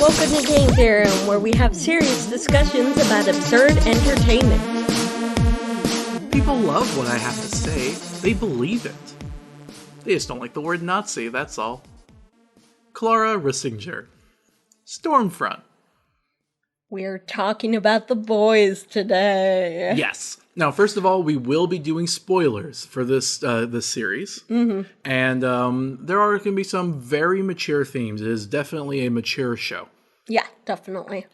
Welcome to Game Theorem, where we have serious discussions about absurd entertainment. People love what I have to say. They believe it. They just don't like the word Nazi, that's all. Clara Rissinger. Stormfront. We're talking about The Boys today. Yes. Now, first of all, we will be doing spoilers for this series. Mm-hmm. And there are going to be some very mature themes. It is definitely a mature show. Yeah, definitely.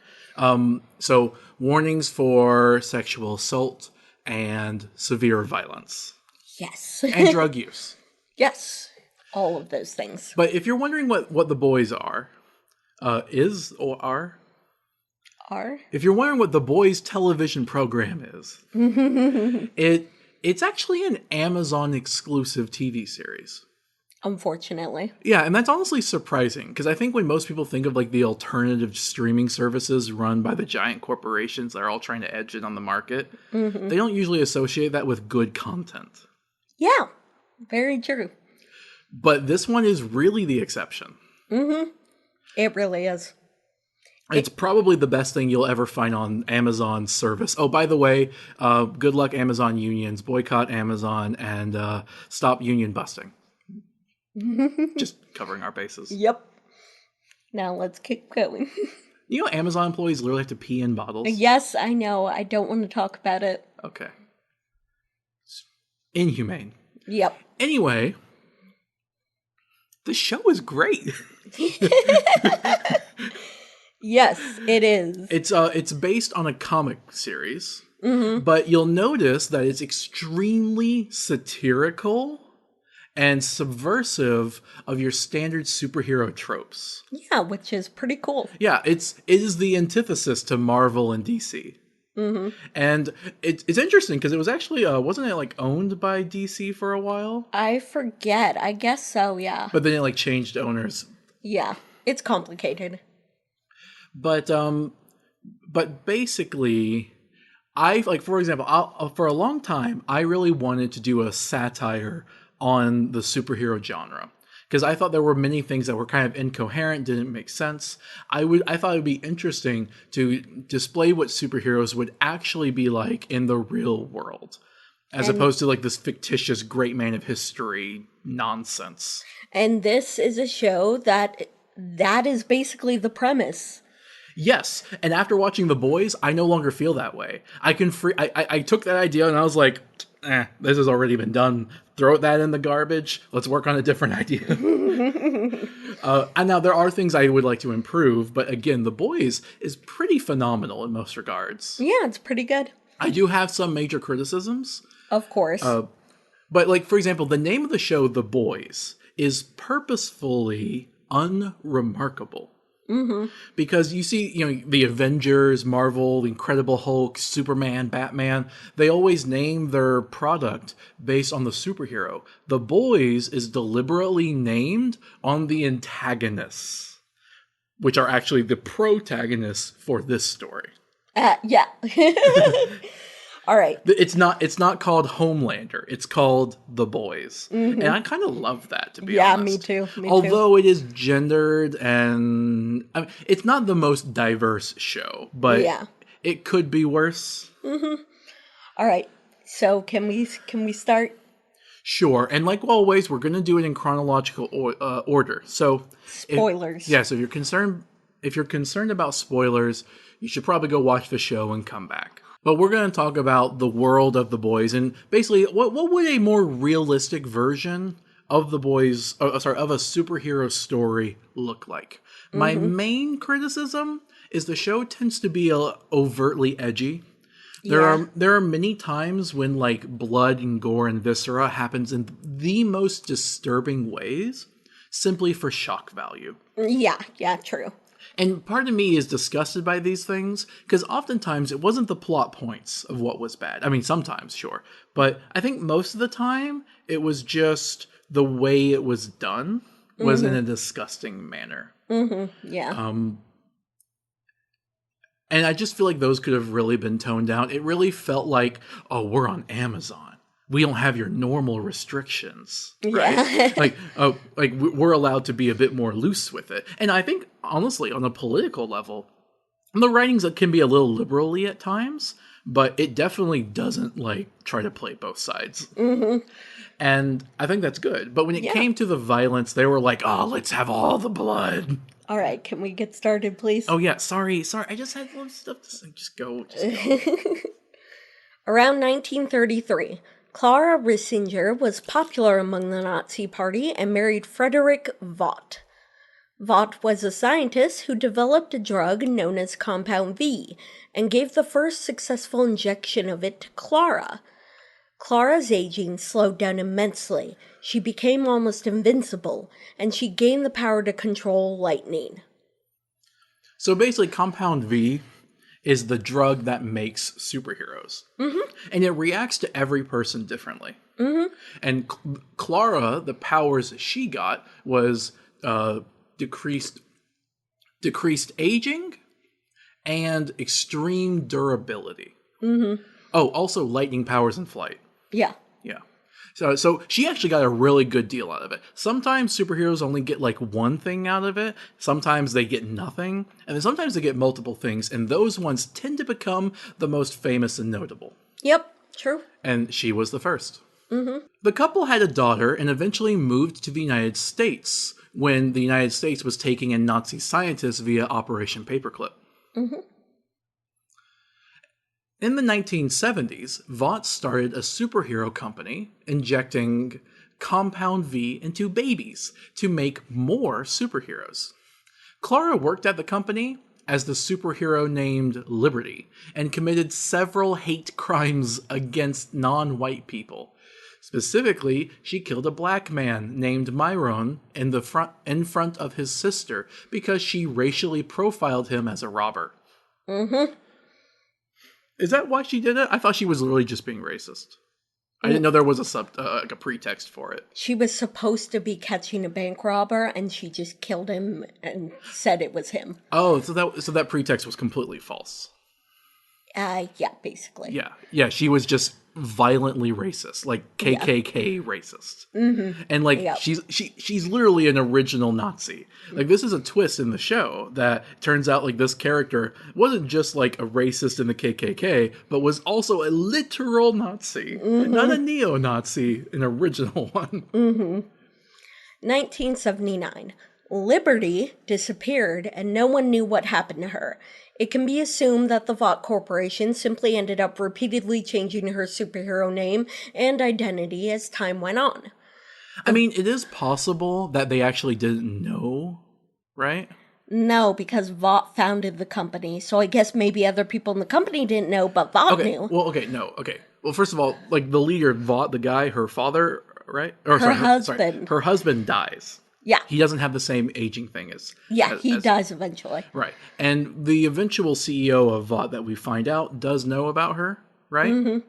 So, warnings for sexual assault and severe violence. Yes. And drug use. Yes. All of those things. But if you're wondering what The Boys are, if you're wondering what The Boys television program is, it's actually an Amazon exclusive TV series. Unfortunately. Yeah, and that's honestly surprising, because I think when most people think of like the alternative streaming services run by the giant corporations that are all trying to edge in on the market, they don't usually associate that with good content. Yeah, very true. But this one is really the exception. Mm-hmm. It really is. It's probably the best thing you'll ever find on Amazon's service. Oh, by the way, good luck Amazon unions. Boycott Amazon and stop union busting. Just covering our bases. Yep. Now let's keep going. You know Amazon employees literally have to pee in bottles? Yes, I know. I don't want to talk about it. Okay. It's inhumane. Yep. Anyway, the show is great. Yes, it is. It's based on a comic series, but you'll notice that it's extremely satirical and subversive of your standard superhero tropes. Yeah, which is pretty cool. Yeah, it is the antithesis to Marvel and DC. Mm-hmm. And it's interesting because it was actually wasn't it like owned by DC for a while? I forget. I guess so. Yeah. But then it like changed owners. Yeah, it's complicated. But basically, for example, for a long time, I really wanted to do a satire on the superhero genre. Because I thought there were many things that were kind of incoherent, didn't make sense. I thought it would be interesting to display what superheroes would actually be like in the real world. As opposed to like this fictitious great man of history nonsense. And this is a show that is basically the premise. Yes, and after watching The Boys, I no longer feel that way. I took that idea and I was like, this has already been done. Throw that in the garbage. Let's work on a different idea. And now there are things I would like to improve, but again, The Boys is pretty phenomenal in most regards. Yeah, it's pretty good. I do have some major criticisms. Of course. But like, for example, the name of the show, The Boys, is purposefully unremarkable. Mm-hmm. Because you see, the Avengers, Marvel, the Incredible Hulk, Superman, Batman, they always name their product based on the superhero. The Boys is deliberately named on the antagonists, which are actually the protagonists for this story. Yeah. All right. It's not called Homelander. It's called The Boys. Mm-hmm. And I kind of love that, to be honest. Yeah, me too. Although it is gendered and it's not the most diverse show, but it could be worse. Mm-hmm. All right. So can we start? Sure. And like always, we're going to do it in chronological order. So spoilers. So if you're concerned about spoilers, you should probably go watch the show and come back. But we're going to talk about the world of The Boys and basically what would a more realistic version of The Boys, of a superhero story look like. Mm-hmm. My main criticism is the show tends to be overtly edgy. There are many times when like blood and gore and viscera happens in the most disturbing ways simply for shock value. Yeah, true. And part of me is disgusted by these things, because oftentimes it wasn't the plot points of what was bad. I mean, sometimes, sure. But I think most of the time, it was just the way it was done was in a disgusting manner. Mm-hmm. Yeah. And I just feel like those could have really been toned down. It really felt like, oh, we're on Amazon. we don't have your normal restrictions, Yeah. right? We're allowed to be a bit more loose with it. And I think, honestly, on a political level, the writings can be a little liberally at times, but it definitely doesn't like try to play both sides. Mm-hmm. And I think that's good. But when it came to the violence, they were like, "Oh, let's have all the blood." All right, can we get started, please? Oh yeah, sorry. I just had one stuff to say. Just go. Around 1933, Clara Rissinger was popular among the Nazi Party and married Frederick Vaught. Vaught was a scientist who developed a drug known as Compound V and gave the first successful injection of it to Clara. Clara's aging slowed down immensely. She became almost invincible, and she gained the power to control lightning. So basically, Compound V is the drug that makes superheroes. Mm-hmm. And it reacts to every person differently. Mm-hmm. And Clara, the powers she got was decreased aging and extreme durability. Mm-hmm. Oh, also lightning powers and flight. Yeah. Yeah. So she actually got a really good deal out of it. Sometimes superheroes only get like one thing out of it. Sometimes they get nothing. And then sometimes they get multiple things. And those ones tend to become the most famous and notable. Yep, true. And she was the first. Mm-hmm. The couple had a daughter and eventually moved to the United States when the United States was taking in Nazi scientists via Operation Paperclip. Mm-hmm. In the 1970s, Vaught started a superhero company injecting Compound V into babies to make more superheroes. Clara worked at the company as the superhero named Liberty and committed several hate crimes against non-white people. Specifically, she killed a black man named Myron in front of his sister because she racially profiled him as a robber. Mm-hmm. Is that why she did it? I thought she was literally just being racist. I didn't know there was a pretext for it. She was supposed to be catching a bank robber, and she just killed him and said it was him. Oh, so that pretext was completely false. Yeah, basically. Yeah. She was just violently racist, like KKK racist, and like she's literally an original Nazi. Like this is a twist in the show that turns out like this character wasn't just like a racist in the KKK, but was also a literal Nazi, not a neo-Nazi, an original one. 1979. Liberty disappeared and no one knew what happened to her. It can be assumed that the Vought Corporation simply ended up repeatedly changing her superhero name and identity as time went on. I mean, it is possible that they actually didn't know, right? No, because Vought founded the company, so I guess maybe other people in the company didn't know, but Vought knew. Well, first of all, like the leader, Vought, the guy, her father, right? Her husband. Her husband dies. Yeah. He doesn't have the same aging thing as... Yeah, he does eventually. Right. And the eventual CEO of Vought that we find out does know about her, right? Mm-hmm.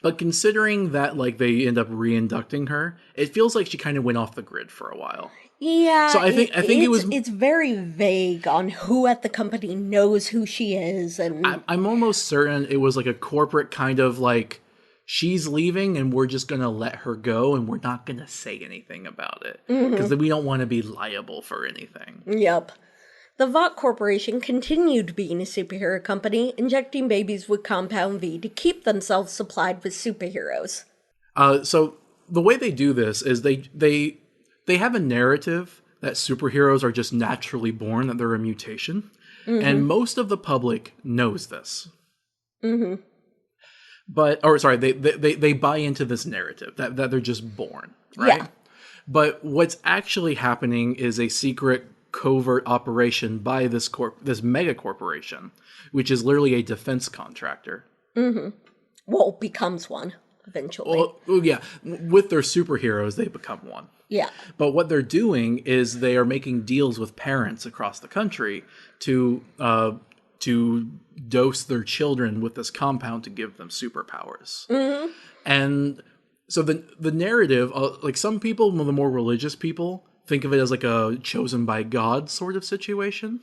But considering that, like, they end up re-inducting her, it feels like she kind of went off the grid for a while. Yeah. So I think it was... It's very vague on who at the company knows who she is. And I'm almost certain it was like a corporate kind of like... She's leaving and we're just going to let her go and we're not going to say anything about it. Because we don't want to be liable for anything. Yep. The Vought Corporation continued being a superhero company, injecting babies with Compound V to keep themselves supplied with superheroes. So the way they do this is they have a narrative that superheroes are just naturally born, that they're a mutation. And most of the public knows this. Mm-hmm. They buy into this narrative that they're just born, right? Yeah. But what's actually happening is a secret covert operation by this mega corporation, which is literally a defense contractor. Mm-hmm. Well, becomes one eventually. Well, yeah. With their superheroes, they become one. Yeah. But what they're doing is they are making deals with parents across the country to dose their children with this compound to give them superpowers. Mm-hmm. And so the narrative, like some people, the more religious people, think of it as like a chosen by God sort of situation.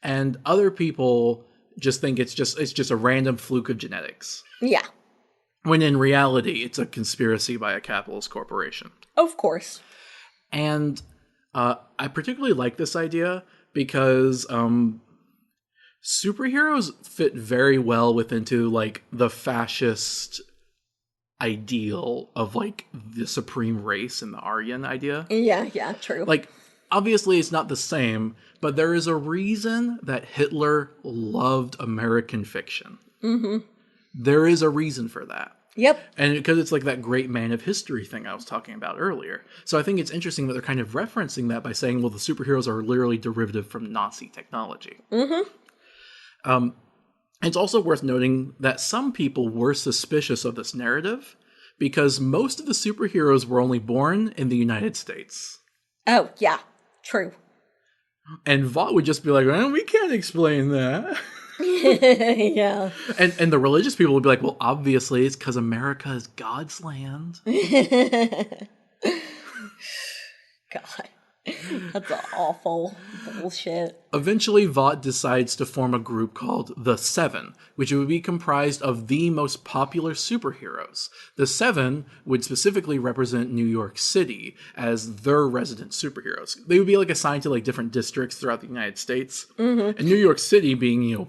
And other people just think it's just a random fluke of genetics. Yeah. when in reality, it's a conspiracy by a capitalist corporation. Of course. And I particularly like this idea because superheroes fit very well into like the fascist ideal of like the supreme race and the Aryan idea. Yeah, true. Like, obviously it's not the same, but there is a reason that Hitler loved American fiction. Mm-hmm. There is a reason for that. Yep. And because it's like that great man of history thing I was talking about earlier. So I think it's interesting that they're kind of referencing that by saying, well, the superheroes are literally derivative from Nazi technology. Mm-hmm. It's also worth noting that some people were suspicious of this narrative because most of the superheroes were only born in the United States. Oh, yeah. True. And Vought would just be like, well, we can't explain that. Yeah. And the religious people would be like, well, obviously it's because America is God's land. God. That's awful bullshit. Eventually, Vought decides to form a group called The Seven, which would be comprised of the most popular superheroes. The Seven would specifically represent New York City as their resident superheroes. They would be like assigned to like different districts throughout the United States. Mm-hmm. And New York City being, you know,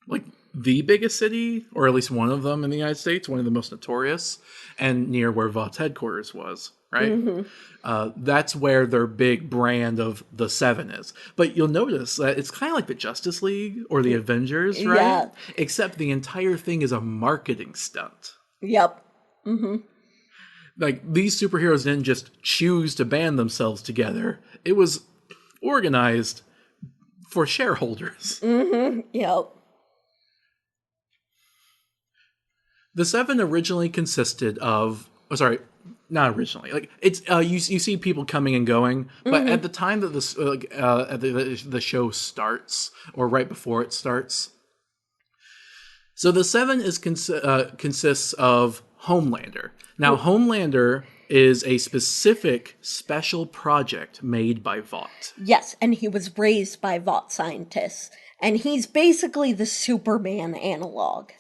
like the biggest city, or at least one of them in the United States, one of the most notorious, and near where Vought's headquarters was, right? Mm-hmm. That's where their big brand of the Seven is. But you'll notice that it's kind of like the Justice League or the Avengers, right? Yeah. Except the entire thing is a marketing stunt. Yep. Mm-hmm. Like, these superheroes didn't just choose to band themselves together. It was organized for shareholders. Mm-hmm. Yep. The Seven originally consisted of... Oh, sorry, not originally. Like, it's you see people coming and going, but at the time that this the show starts, or right before it starts, so the Seven consists of Homelander. Now, Homelander is a specific special project made by Vought. Yes, and he was raised by Vought scientists, and he's basically the Superman analog.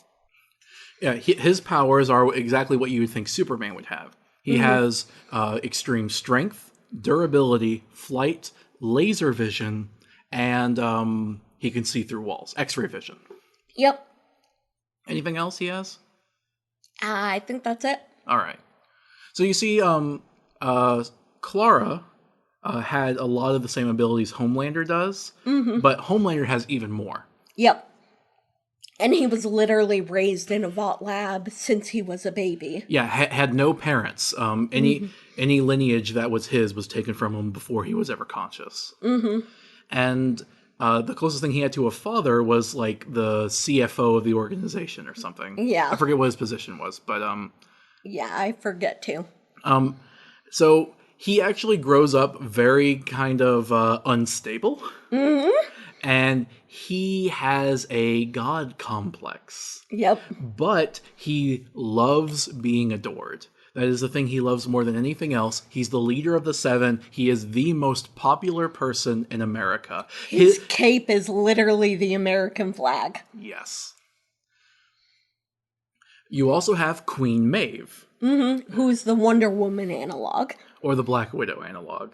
Yeah, his powers are exactly what you would think Superman would have. He has extreme strength, durability, flight, laser vision, and he can see through walls. X-ray vision. Yep. Anything else he has? I think that's it. All right. So you see, Clara had a lot of the same abilities Homelander does, but Homelander has even more. Yep. And he was literally raised in a Vought lab since he was a baby. Yeah, had no parents. Any lineage that was his was taken from him before he was ever conscious. Mm-hmm. And the closest thing he had to a father was like the CFO of the organization or something. Yeah. I forget what his position was, but yeah, I forget too. So he actually grows up very kind of unstable. Mm-hmm. And he has a god complex. Yep. But he loves being adored. That is the thing he loves more than anything else. He's the leader of the Seven. He is the most popular person in America. His cape is literally the American flag. Yes. You also have Queen Maeve. Mm-hmm. Who's the Wonder Woman analog. Or the Black Widow analog.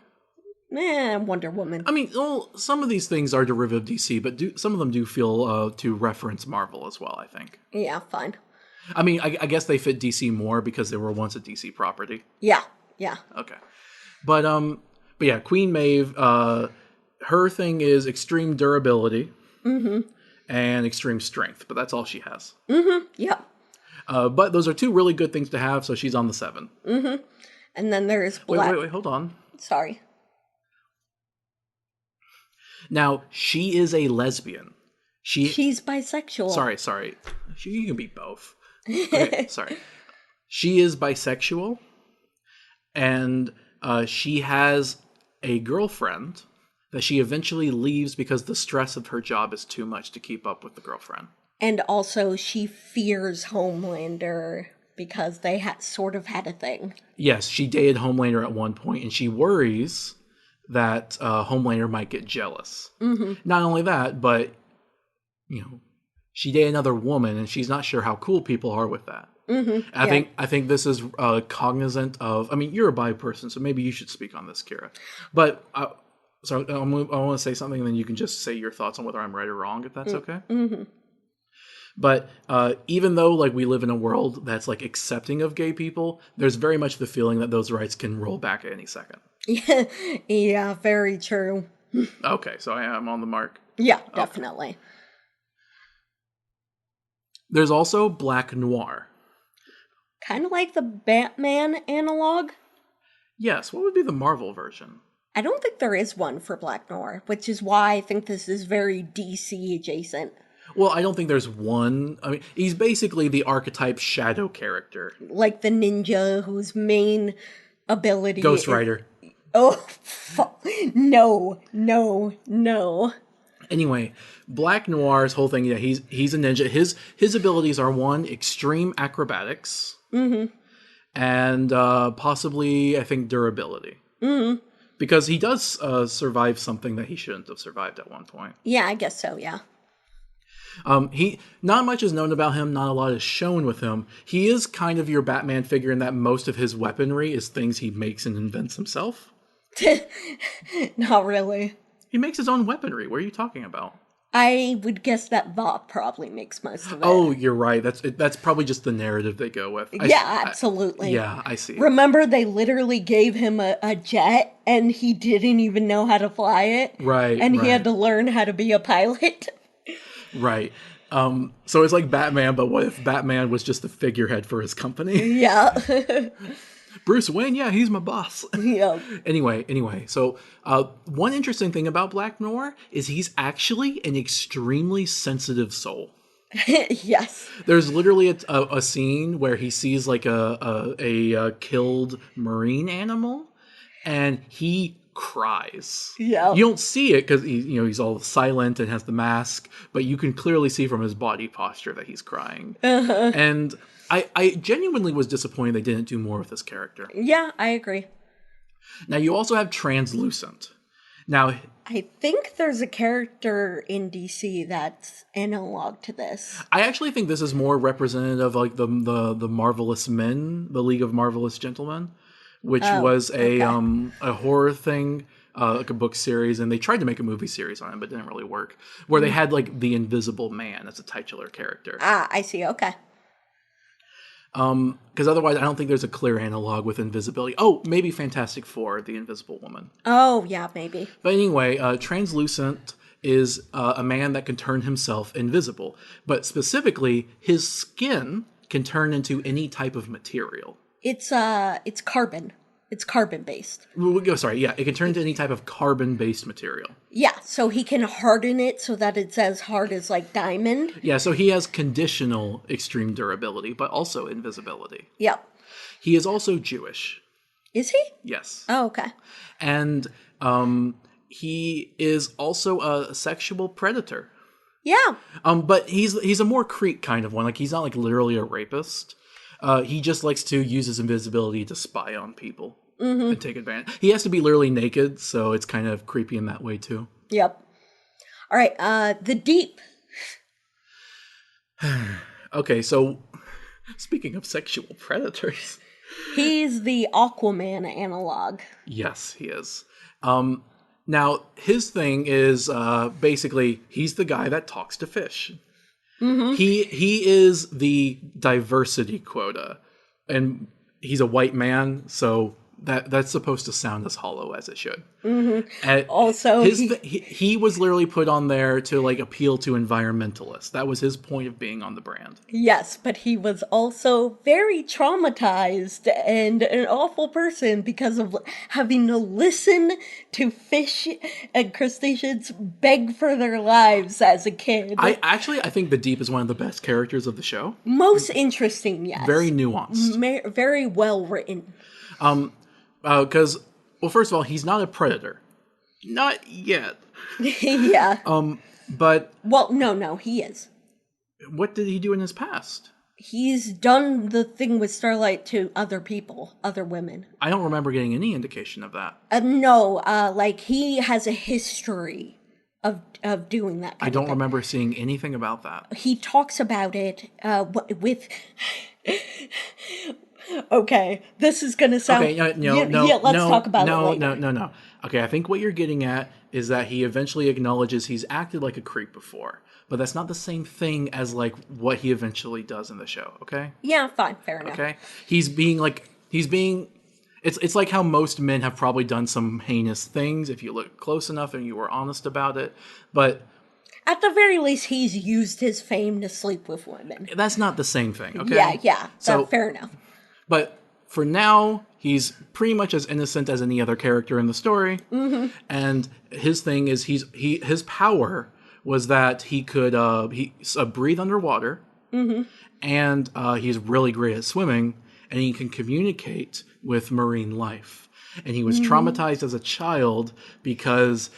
Wonder Woman. I mean, well, some of these things are derivative DC, but some of them do feel to reference Marvel as well, I think. Yeah, fine. I mean, I guess they fit DC more because they were once a DC property. Yeah. Okay. But yeah, Queen Maeve, her thing is extreme durability and extreme strength, but that's all she has. Mm-hmm, yep. But those are two really good things to have, so she's on the Seven. Mm-hmm. And then there's Black... Wait, hold on. Sorry. Now, she is a lesbian. She's bisexual. Sorry. You can be both. Okay, sorry. She is bisexual, and she has a girlfriend that she eventually leaves because the stress of her job is too much to keep up with the girlfriend. And also, she fears Homelander because they sort of had a thing. Yes, she dated Homelander at one point, and she worries that Homelander might get jealous. Mm-hmm. Not only that, but, you know, she dated another woman, and she's not sure how cool people are with that. I think this is cognizant of. I mean, you're a bi person, so maybe you should speak on this, Kira. But so I want to say something, and then you can just say your thoughts on whether I'm right or wrong, if that's okay. But even though like we live in a world that's like accepting of gay people, there's very much the feeling that those rights can roll back at any second. Yeah, very true. Okay, so I am on the mark. Yeah, definitely. There's also Black Noir. Kind of like the Batman analog. Yes, what would be the Marvel version? I don't think there is one for Black Noir, which is why I think this is very DC adjacent. Well, I don't think there's one. I mean, he's basically the archetype shadow character. Like the ninja whose main ability Ghost Rider. Oh, no, no, no. Anyway, Black Noir's whole thing, yeah, he's a ninja. His abilities are one, extreme acrobatics, and possibly, I think, durability. Because he does survive something that he shouldn't have survived at one point. Yeah, I guess so, yeah. He not much is known about him, not a lot is shown with him. He is kind of your Batman figure in that most of his weaponry is things he makes and invents himself. Not really. He makes his own weaponry. What are you talking about? I would guess that Vought probably makes most of it. Oh, you're right. That's probably just the narrative they go with. Absolutely. I see. Remember, they literally gave him a jet, and he didn't even know how to fly it. Right. And he had to learn how to be a pilot. Right. So it's like Batman, but what if Batman was just the figurehead for his company? Yeah. Bruce Wayne, yeah, he's my boss. Yeah. Anyway, so one interesting thing about Black Noir is he's actually an extremely sensitive soul. Yes. There's literally a scene where he sees like a killed marine animal, and he cries. Yeah. You don't see it because he's all silent and has the mask, but you can clearly see from his body posture that he's crying. And I genuinely was disappointed they didn't do more with this character. Yeah, I agree. Now you also have Translucent. Now I think there's a character in DC that's analog to this. I actually think this is more representative of like the Marvelous Men, the League of Marvelous Gentlemen, which was a horror thing, like a book series, and they tried to make a movie series on it, but it didn't really work. Where they had like the Invisible Man as a titular character. Ah, I see. Okay. Because otherwise, I don't think there's a clear analog with invisibility. Oh, maybe Fantastic Four, the Invisible Woman. Oh, yeah, maybe. But anyway, Translucent is a man that can turn himself invisible, but specifically, his skin can turn into any type of material. It's carbon. It's carbon-based. It can turn into any type of carbon-based material. Yeah, so he can harden it so that it's as hard as, like, diamond. Yeah, so he has conditional extreme durability, but also invisibility. Yep. He is also Jewish. Is he? Yes. Oh, okay. And he is also a sexual predator. Yeah. But he's a more creep kind of one. Like, he's not, like, literally a rapist. He just likes to use his invisibility to spy on people and take advantage. He has to be literally naked, so it's kind of creepy in that way, too. Yep. All right, the Deep. Okay, so speaking of sexual predators. He's the Aquaman analog. Yes, he is. Now, his thing is basically, he's the guy that talks to fish. Mm-hmm. He is the diversity quota, and he's a white man, so that's supposed to sound as hollow as it should. Mm-hmm. And also, he was literally put on there to like appeal to environmentalists. That was his point of being on the brand. Yes, but he was also very traumatized and an awful person because of having to listen to fish and crustaceans beg for their lives as a kid. I think the Deep is one of the best characters of the show. Most interesting, yes. Very nuanced. Very well written. Because, well, first of all, he's not a predator. Not yet. Yeah. But... Well, no, he is. What did he do in his past? He's done the thing with Starlight to other people, other women. I don't remember getting any indication of that. No, like, he has a history of doing that kind I don't of thing. remember seeing anything about that. He talks about it with... Okay, this is gonna sound. Okay, Yeah, let's talk about it later. no. Okay, I think what you're getting at is that he eventually acknowledges he's acted like a creep before, but that's not the same thing as like what he eventually does in the show. Okay, Yeah, fine, fair enough. okay, he's being. It's like how most men have probably done some heinous things if you look close enough and you were honest about it, but At the very least, he's used his fame to sleep with women. that's not the same thing. Okay, Yeah, so fair enough. but for now, he's pretty much as innocent as any other character in the story. Mm-hmm. And his thing is his power was that he could breathe underwater, and he's really great at swimming, and he can communicate with marine life. And he was traumatized as a child because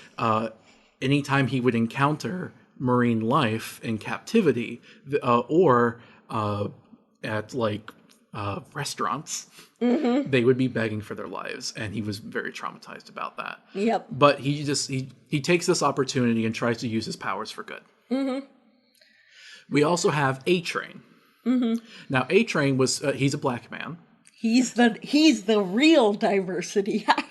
anytime he would encounter marine life in captivity or at like restaurants, they would be begging for their lives, and he was very traumatized about that. Yep. But he takes this opportunity and tries to use his powers for good. We also have A Train. Now, A Train was he's a black man. He's the real diversity hire.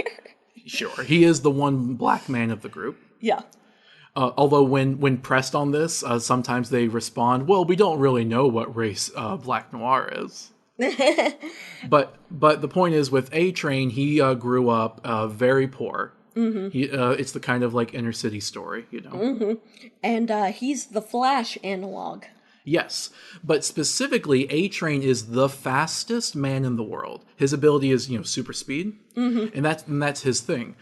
Sure, he is the one black man of the group. Yeah. Although when pressed on this, sometimes they respond, "Well, we don't really know what race Black Noir is." but the point is, with A Train, he grew up very poor. It's the kind of like inner city story, you know. And he's the Flash analog. Yes, but specifically, A Train is the fastest man in the world. His ability is, super speed, and that's his thing.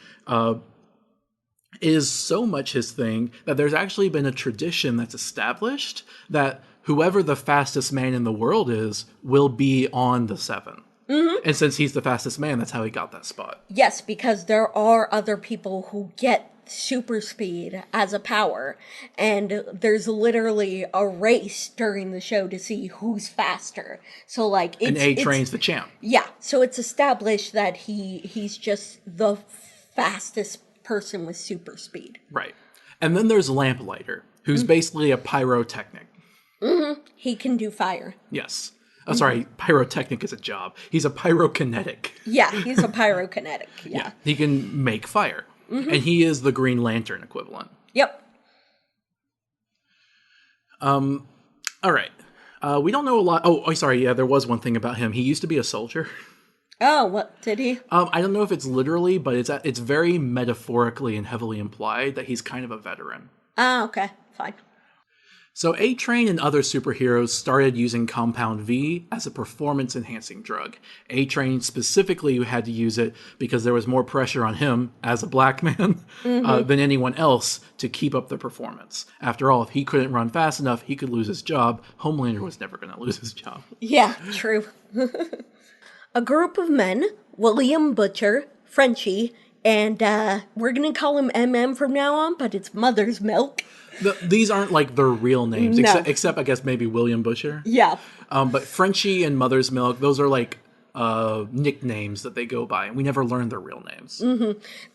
Is so much his thing that there's actually been a tradition that's established that whoever the fastest man in the world is will be on the 7. And since he's the fastest man, that's how he got that spot. Yes, because there are other people who get super speed as a power, and there's literally a race during the show to see who's faster. So like And A Train's the champ. Yeah, so it's established that he's just the fastest person with super speed. Right. And then there's Lamplighter, who's basically a pyrotechnic. He can do fire. Yes. Oh, sorry, pyrotechnic is a job. He's a pyrokinetic. Yeah, he's a pyrokinetic. Yeah. He can make fire. And he is the Green Lantern equivalent. Yep. All right. We don't know a lot. Oh, sorry. Yeah, there was one thing about him. He used to be a soldier. Oh, what did he? I don't know if it's literally, but it's very metaphorically and heavily implied that he's kind of a veteran. Ah, okay, fine. So A Train and other superheroes started using Compound V as a performance-enhancing drug. A Train specifically had to use it because there was more pressure on him as a black man than anyone else to keep up the performance. After all, if he couldn't run fast enough, he could lose his job. Homelander was never going to lose his job. Yeah, true. A group of men, William Butcher, Frenchie, and we're going to call him MM from now on, but it's Mother's Milk. These aren't like their real names, No. except I guess maybe William Butcher. Yeah. But Frenchie and Mother's Milk, those are like nicknames that they go by, and we never learned their real names.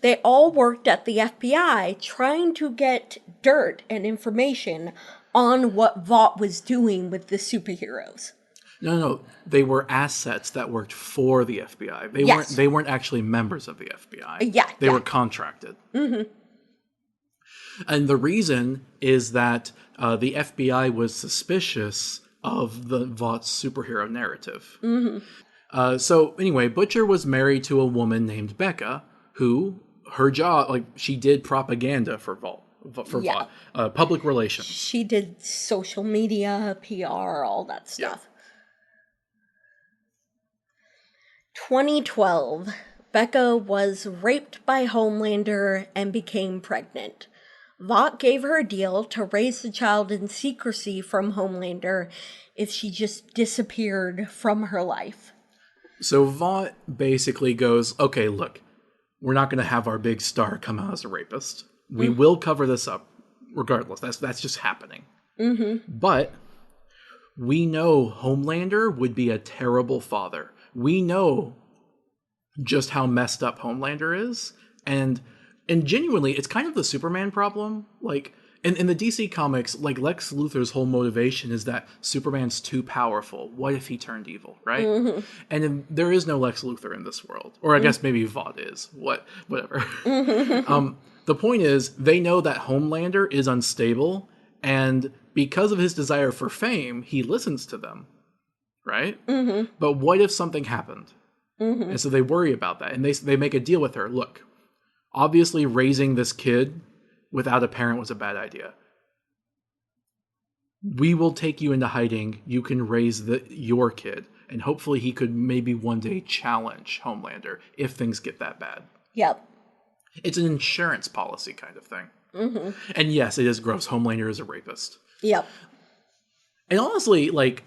They all worked at the FBI trying to get dirt and information on what Vought was doing with the superheroes. No, they were assets that worked for the FBI. Yes. They weren't actually members of the FBI. Yeah, They yeah. were contracted. And the reason is that the FBI was suspicious of the Vought's superhero narrative. So anyway, Butcher was married to a woman named Becca, who her job, like she did propaganda for Vought, Yeah. public relations. She did social media, PR, all that stuff. 2012, Becca was raped by Homelander and became pregnant. Vought gave her a deal to raise the child in secrecy from Homelander if she just disappeared from her life. So Vought basically goes, okay, look, we're not going to have our big star come out as a rapist. We will cover this up regardless. That's just happening. But we know Homelander would be a terrible father. We know just how messed up Homelander is. And genuinely, it's kind of the Superman problem. Like, In the DC comics, like Lex Luthor's whole motivation is that Superman's too powerful. What if he turned evil, right? And there is no Lex Luthor in this world, or I guess maybe Vought is. Whatever. The point is, they know that Homelander is unstable, and because of his desire for fame, he listens to them, right? But what if something happened? And so they worry about that, and they make a deal with her. Look, obviously raising this kid without a parent was a bad idea. We will take you into hiding. You can raise your kid, and hopefully he could maybe one day challenge Homelander if things get that bad. Yep. It's an insurance policy kind of thing. And yes, it is gross. Homelander is a rapist. Yep. And honestly, like,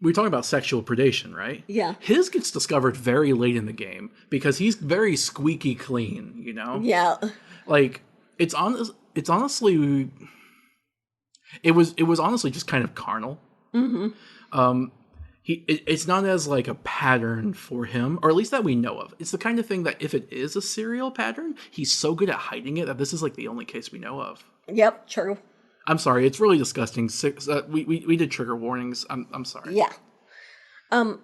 we're talking about sexual predation, right? Yeah. His gets discovered very late in the game because he's very squeaky clean, you know? Yeah. Like, it's honestly, it was honestly just kind of carnal. It's not as like a pattern for him, or at least that we know of. It's the kind of thing that if it is a serial pattern, he's so good at hiding it that this is like the only case we know of. Yep, true. I'm sorry, it's really disgusting. We did trigger warnings. I'm sorry. Yeah.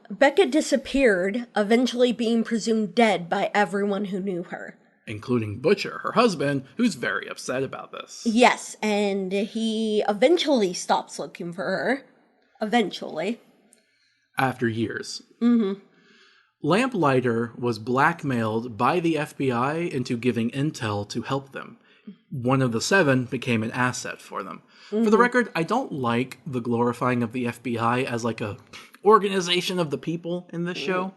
Becca disappeared, eventually being presumed dead by everyone who knew her. Including Butcher, her husband, who's very upset about this. Yes, and he eventually stops looking for her. Eventually. After years. Lamplighter was blackmailed by the FBI into giving intel to help them. One of the 7 became an asset for them. For the record, I don't like the glorifying of the FBI as like a organization of the people in this show.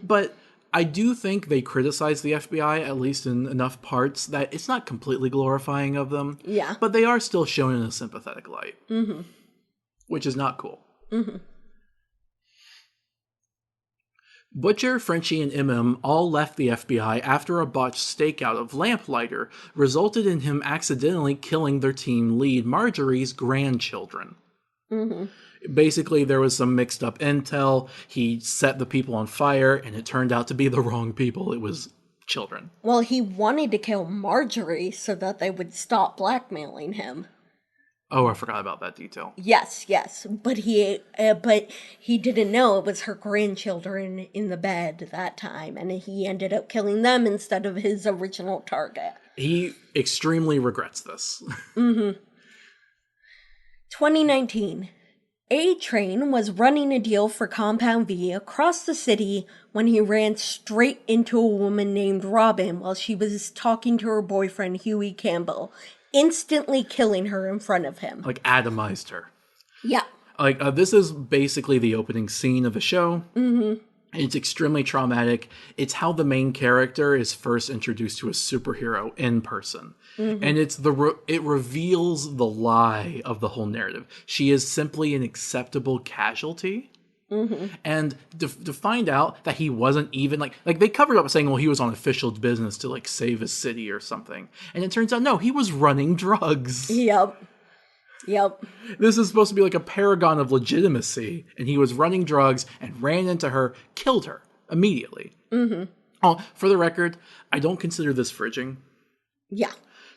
But I do think they criticize the FBI, at least in enough parts, that it's not completely glorifying of them. Yeah. But they are still shown in a sympathetic light. Which is not cool. Butcher, Frenchie, and MM all left the FBI after a botched stakeout of Lamplighter resulted in him accidentally killing their team lead, Marjorie's grandchildren. Basically, there was some mixed up intel. He set the people on fire, and it turned out to be the wrong people. It was children. Well, he wanted to kill Marjorie so that they would stop blackmailing him. Oh, I forgot about that detail. Yes, but he didn't know it was her grandchildren in the bed that time, and he ended up killing them instead of his original target. He extremely regrets this. 2019. A-Train was running a deal for Compound V across the city when he ran straight into a woman named Robin while she was talking to her boyfriend Huey Campbell, instantly killing her in front of him. Like, atomized her. Yeah. Like, this is basically the opening scene of the show. It's extremely traumatic. It's how the main character is first introduced to a superhero in person. And it's it reveals the lie of the whole narrative. She is simply an acceptable casualty. And to find out that he wasn't even like they covered up saying, well, he was on official business to like save his city or something. And it turns out, no, he was running drugs. Yep. This is supposed to be like a paragon of legitimacy. And he was running drugs and ran into her, killed her immediately. Oh, for the record, I don't consider this fridging. Yeah.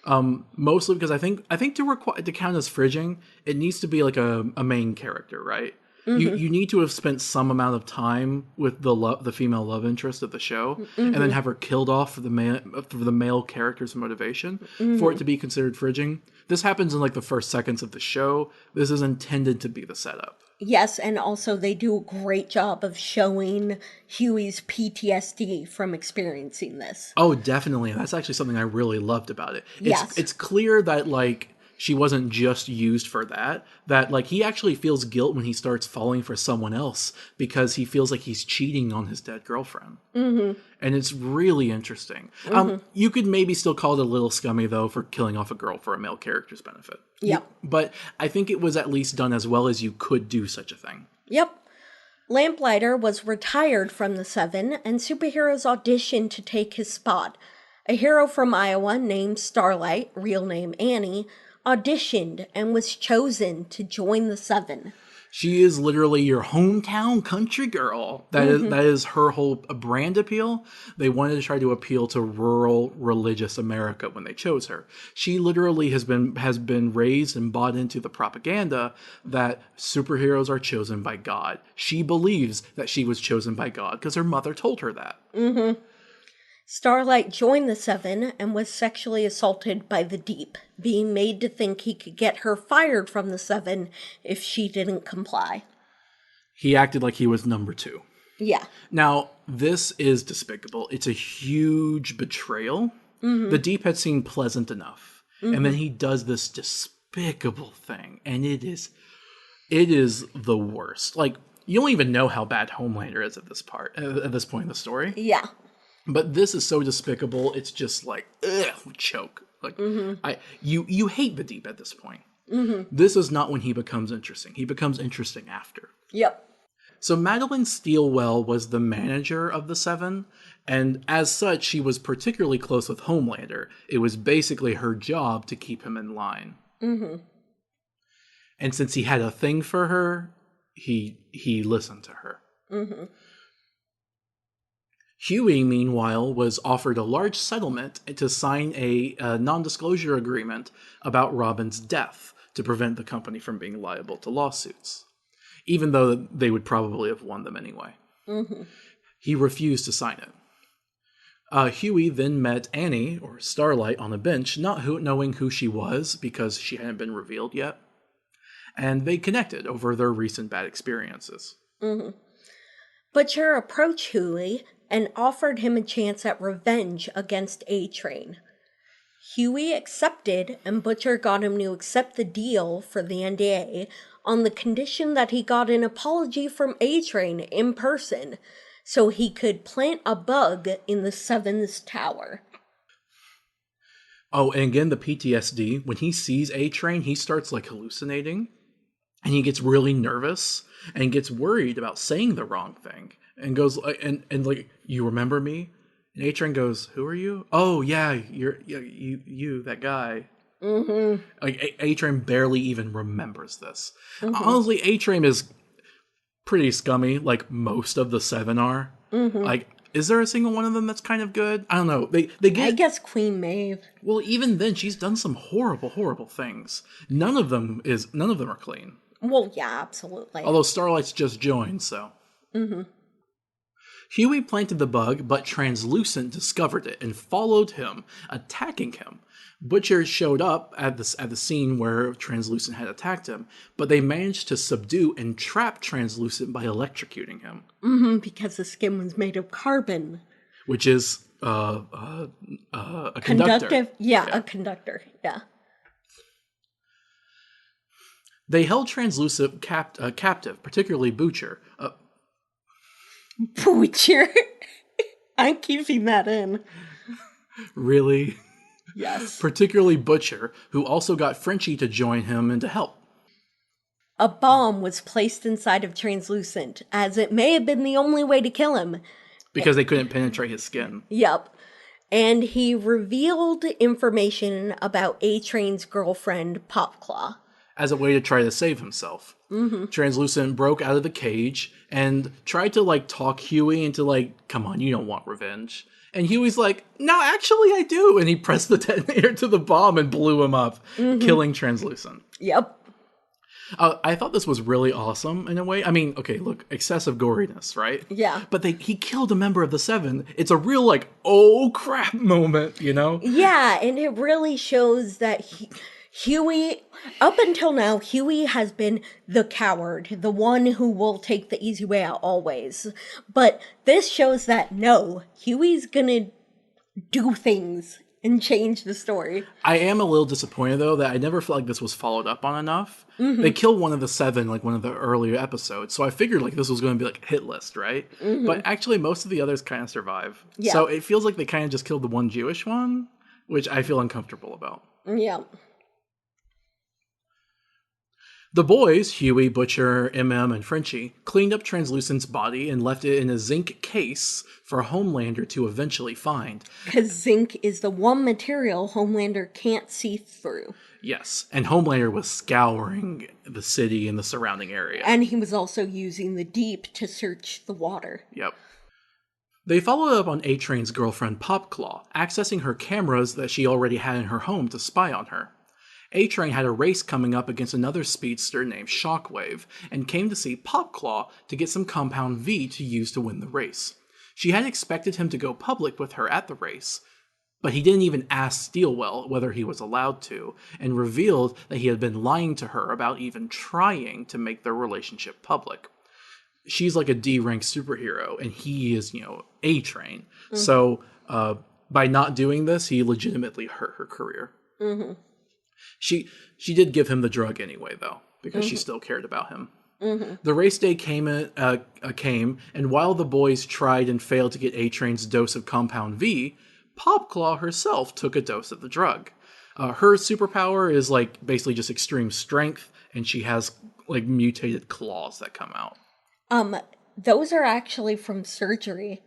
Mostly because I think to count as fridging, it needs to be like a main character, right? You need to have spent some amount of time with the female love interest of the show, and then have her killed off for the male character's motivation for it to be considered fridging. This happens in like the first seconds of the show. This is intended to be the setup. Yes, and also they do a great job of showing Huey's PTSD from experiencing this. Oh, definitely. That's actually something I really loved about it. Yes. It's clear that like she wasn't just used for that like he actually feels guilt when he starts falling for someone else because he feels like he's cheating on his dead girlfriend. And it's really interesting. You could maybe still call it a little scummy though for killing off a girl for a male character's benefit. Yep. But I think it was at least done as well as you could do such a thing. Yep. Lamplighter was retired from the Seven, and superheroes auditioned to take his spot. A hero from Iowa named Starlight, real name Annie, auditioned and was chosen to join the Seven. She is literally your hometown country girl. That is her whole brand appeal. They wanted to try to appeal to rural religious America when they chose her. She literally has been raised and bought into the propaganda that superheroes are chosen by God. She believes that she was chosen by God because her mother told her that. Starlight joined the Seven and was sexually assaulted by the Deep, being made to think he could get her fired from the Seven if she didn't comply. He acted like he was number 2. Yeah. Now, this is despicable. It's a huge betrayal. The Deep had seemed pleasant enough. And then he does this despicable thing. And it is the worst. Like, you don't even know how bad Homelander is at this point in the story. Yeah. But this is so despicable. It's just like, ugh, choke. Like, you hate the Deep at this point. This is not when he becomes interesting. He becomes interesting after. Yep. So Madeline Steelwell was the manager of the Seven, and as such, she was particularly close with Homelander. It was basically her job to keep him in line. And since he had a thing for her, he listened to her. Huey, meanwhile, was offered a large settlement to sign a non-disclosure agreement about Robin's death to prevent the company from being liable to lawsuits, even though they would probably have won them anyway. He refused to sign it. Huey then met Annie, or Starlight, on a bench, not knowing who she was because she hadn't been revealed yet, and they connected over their recent bad experiences. Butcher approached Huey and offered him a chance at revenge against A-Train. Huey accepted, and Butcher got him to accept the deal for the NDA on the condition that he got an apology from A-Train in person so he could plant a bug in the Seven's tower. Oh, and again, the PTSD. When he sees A-Train, he starts like hallucinating, and he gets really nervous and gets worried about saying the wrong thing. And goes and like, you remember me? And A-Train goes, who are you? Oh yeah, you that guy. Like A-Train barely even remembers this. Honestly, A-Train is pretty scummy, like most of the Seven are. Like, is there a single one of them that's kind of good? I don't know. They get. I guess Queen Maeve. Well, even then, she's done some horrible, horrible things. None of them are clean. Well, yeah, absolutely. Although Starlight's just joined, so. Huey planted the bug, but Translucent discovered it and followed him, attacking him. Butcher showed up at the scene where Translucent had attacked him, but they managed to subdue and trap Translucent by electrocuting him. Because the skin was made of carbon. Which is a conductor. Yeah, a conductor, yeah. They held Translucent captive, particularly Butcher. Butcher. I'm keeping that in. Really? Yes. Particularly Butcher, who also got Frenchie to join him and to help. A bomb was placed inside of Translucent, as it may have been the only way to kill him. Because they couldn't penetrate his skin. Yep. And he revealed information about A-Train's girlfriend, Popclaw. As a way to try to save himself. Translucent broke out of the cage and tried to, like, talk Huey into, like, come on, you don't want revenge. And Huey's like, no, actually I do. And he pressed the detonator to the bomb and blew him up, killing Translucent. Yep. I thought this was really awesome in a way. I mean, okay, look, excessive goriness, right? Yeah. But he killed a member of the Seven. It's a real, like, oh crap moment, you know? Yeah, and it really shows that Huey, up until now, Huey has been the coward, the one who will take the easy way out always. But this shows that no, Huey's gonna do things and change the story. I am a little disappointed, though, that I never felt like this was followed up on enough. They killed one of the Seven, like one of the earlier episodes, so I figured like this was going to be like a hit list, right? But actually, most of the others kind of survive. Yeah. So it feels like they kind of just killed the one Jewish one, which I feel uncomfortable about. Yeah. The boys, Huey, Butcher, MM, and Frenchie, cleaned up Translucent's body and left it in a zinc case for Homelander to eventually find. Because zinc is the one material Homelander can't see through. Yes, and Homelander was scouring the city and the surrounding area. And he was also using the deep to search the water. Yep. They followed up on A-Train's girlfriend Popclaw, accessing her cameras that she already had in her home to spy on her. A-Train had a race coming up against another speedster named Shockwave, and came to see Popclaw to get some Compound V to use to win the race. She had expected him to go public with her at the race, but he didn't even ask Steelwell whether he was allowed to, and revealed that he had been lying to her about even trying to make their relationship public. She's like a D-rank superhero, and he is, A-Train. Mm-hmm. So, by not doing this, he legitimately hurt her career. Mm-hmm. She did give him the drug anyway, though, because she still cared about him. Mm-hmm. The race day came, and while the boys tried and failed to get A-Train's dose of Compound V, Popclaw herself took a dose of the drug. Her superpower is basically just extreme strength, and she has mutated claws that come out. Those are actually from surgery.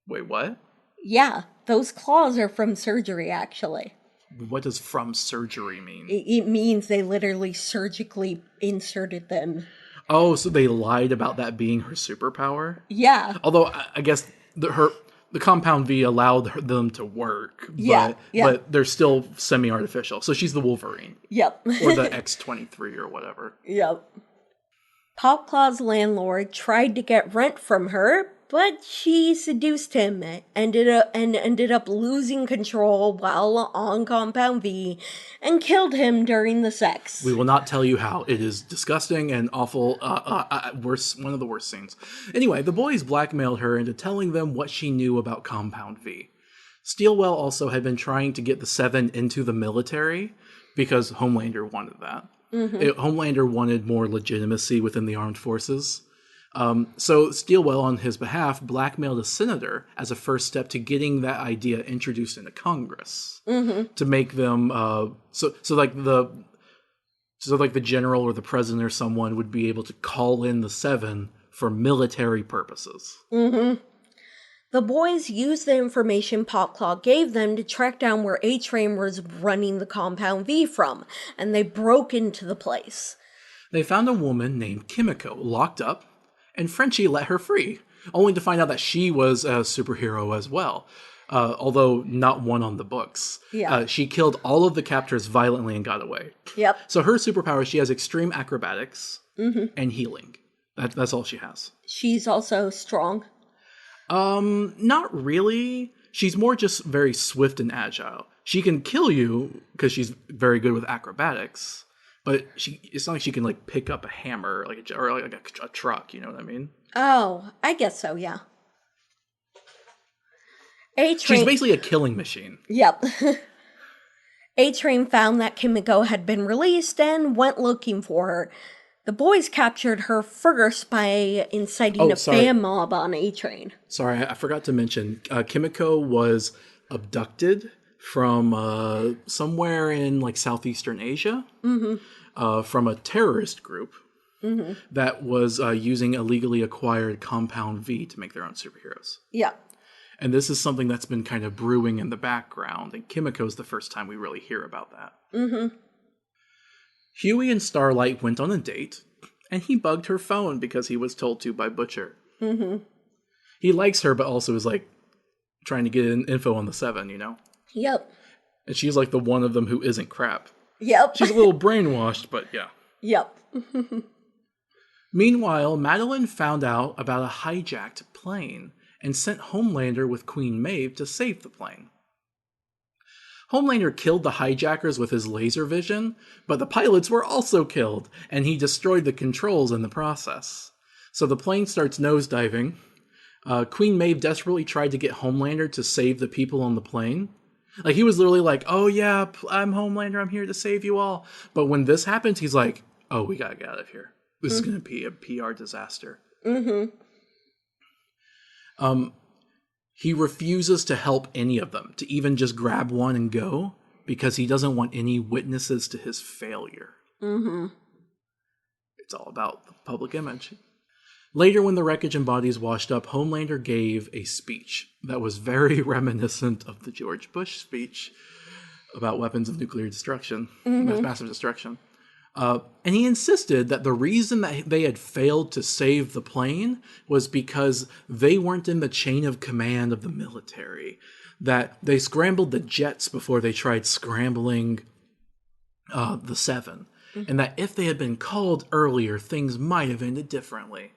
Wait, what? Yeah, those claws are from surgery, actually. What does from surgery mean? It means they literally surgically inserted them. Oh, so they lied about that being her superpower? Yeah. Although, I guess the Compound V allowed them to work, but they're still semi-artificial. So she's the Wolverine. Yep. Or the X-23 or whatever. Yep. Popclaw's landlord tried to get rent from her, but she seduced him, ended up losing control while on Compound V, and killed him during the sex. We will not tell you how. It is disgusting and awful. Worse, one of the worst scenes. Anyway, the boys blackmailed her into telling them what she knew about Compound V. Steelwell also had been trying to get the Seven into the military because Homelander wanted that. Mm-hmm. Homelander wanted more legitimacy within the armed forces. So Steelwell, on his behalf, blackmailed a senator as a first step to getting that idea introduced into Congress to make them so the general or the president or someone would be able to call in the Seven for military purposes. Mm-hmm. The boys used the information Popclaw gave them to track down where A-Train was running the Compound V from, and they broke into the place. They found a woman named Kimiko locked up, and Frenchie let her free, only to find out that she was a superhero as well, although not one on the books. Yeah. She killed all of the captors violently and got away. Yep. So her superpower, she has extreme acrobatics and healing. That's all she has. She's also strong. Not really. She's more just very swift and agile. She can kill you because she's very good with acrobatics, but it's not like she can pick up a hammer or a truck. You know what I mean? Oh, I guess so. Yeah. She's basically a killing machine. Yep. A-Train found that Kimiko had been released and went looking for her. The boys captured her first by inciting a fan mob on A-Train. Sorry, I forgot to mention, Kimiko was abducted from somewhere in Southeastern Asia from a terrorist group that was using illegally acquired Compound V to make their own superheroes. Yeah. And this is something that's been kind of brewing in the background, and Kimiko's the first time we really hear about that. Mm-hmm. Huey and Starlight went on a date, and he bugged her phone because he was told to by Butcher. Mm-hmm. He likes her, but also is trying to get info on the Seven, Yep. And she's the one of them who isn't crap. Yep. She's a little brainwashed, but yeah. Yep. Meanwhile, Madeline found out about a hijacked plane and sent Homelander with Queen Maeve to save the plane. Homelander killed the hijackers with his laser vision, but the pilots were also killed, and he destroyed the controls in the process. So the plane starts nosediving. Queen Maeve desperately tried to get Homelander to save the people on the plane. He was literally oh yeah, I'm Homelander, I'm here to save you all. But when this happens, he's oh, we gotta get out of here. This is gonna be a PR disaster. Mm-hmm. He refuses to help any of them, to even just grab one and go, because he doesn't want any witnesses to his failure. Mm-hmm. It's all about the public image. Later, when the wreckage and bodies washed up, Homelander gave a speech that was very reminiscent of the George Bush speech. about weapons of nuclear destruction, massive destruction. And he insisted that the reason that they had failed to save the plane was because they weren't in the chain of command of the military. That they scrambled the jets before they tried scrambling the 7. And that if they had been called earlier, things might have ended differently.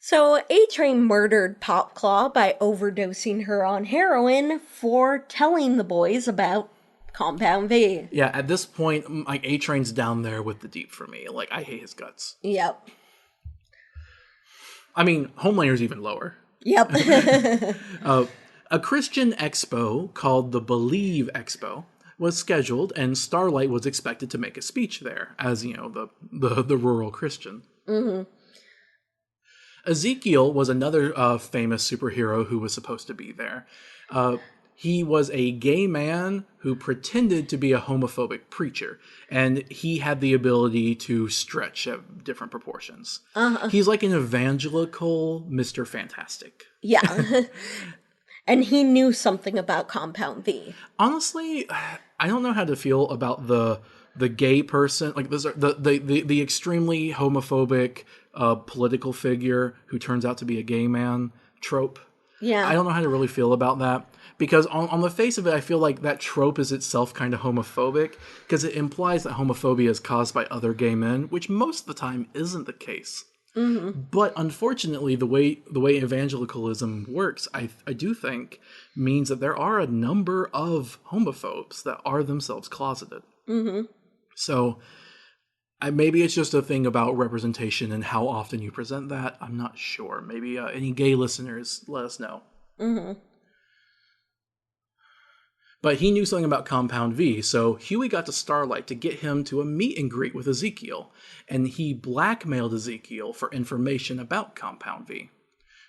So A-Train murdered Popclaw by overdosing her on heroin for telling the boys about Compound V. Yeah, at this point, like A-Train's down there with the Deep for me. Like, I hate his guts. Yep. I mean, Homelander's even lower. Yep. A Christian expo called the Believe Expo was scheduled, and Starlight was expected to make a speech there, as, you know, the rural Christian. Ezekiel was another famous superhero who was supposed to be there. He was a gay man who pretended to be a homophobic preacher, and he had the ability to stretch at different proportions. He's like an evangelical Mr. Fantastic. Yeah. And he knew something about Compound V. Honestly, I don't know how to feel about the gay person, like the extremely homophobic political figure who turns out to be a gay man trope. Yeah. I don't know how to really feel about that. Because on the face of it, I feel like that trope is itself kind of homophobic, because it implies that homophobia is caused by other gay men, which most of the time isn't the case. But unfortunately, the way evangelicalism works, I do think, means that there are a number of homophobes that are themselves closeted. So maybe it's just a thing about representation and how often you present that. I'm not sure. Maybe any gay listeners, let us know. But he knew something about Compound V, so Huey got to Starlight to get him to a meet and greet with Ezekiel, and he blackmailed Ezekiel for information about Compound V.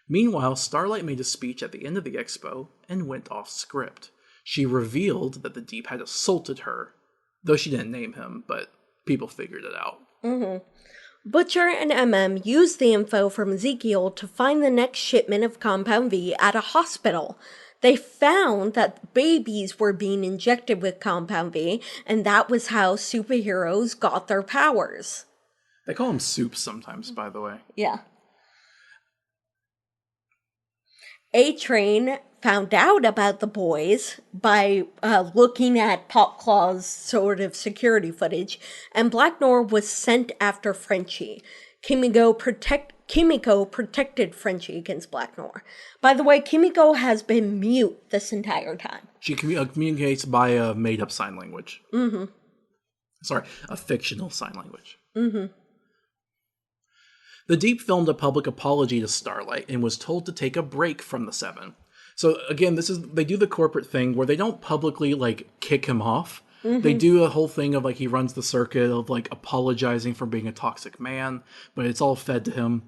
Meanwhile, Starlight made a speech at the end of the expo and went off script. She revealed that the Deep had assaulted her, though she didn't name him, but people figured it out. Butcher and MM used the info from Ezekiel to find the next shipment of Compound V at a hospital. They found that babies were being injected with Compound V, and that was how superheroes got their powers. They call them soups sometimes, by the way. Yeah. A-Train found out about the boys by looking at Popclaw's sort of security footage, and Black Noir was sent after Frenchie. Kimiko protected Frenchie against Black Noir. By the way, Kimiko has been mute this entire time. She communicates by a made-up sign language. Sorry, a fictional sign language. The Deep filmed a public apology to Starlight and was told to take a break from the 7. So again, they do the corporate thing where they don't publicly kick him off. They do a whole thing of he runs the circuit of apologizing for being a toxic man, but it's all fed to him.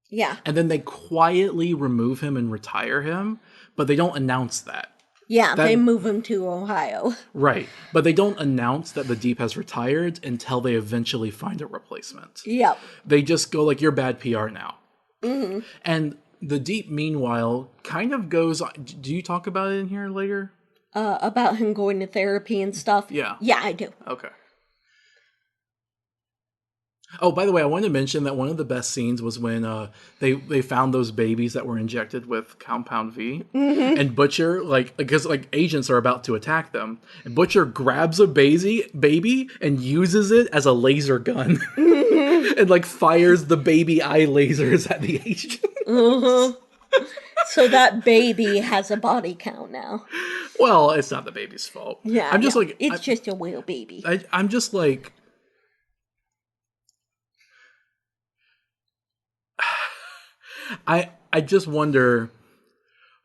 Yeah. And then they quietly remove him and retire him, but they don't announce that. Yeah, they move him to Ohio. Right. But they don't announce that the Deep has retired until they eventually find a replacement. Yep. They just go you're bad PR now. And the Deep, meanwhile, kind of goes on. Do you talk about it in here later? About him going to therapy and stuff? Yeah. Yeah, I do. Okay. Oh, by the way, I wanted to mention that one of the best scenes was when they found those babies that were injected with Compound V, and Butcher because agents are about to attack them, and Butcher grabs a baby and uses it as a laser gun, and fires the baby eye lasers at the agent. So that baby has a body count now. Well, it's not the baby's fault. Yeah, I'm just it's just a real baby. I'm just I just wonder,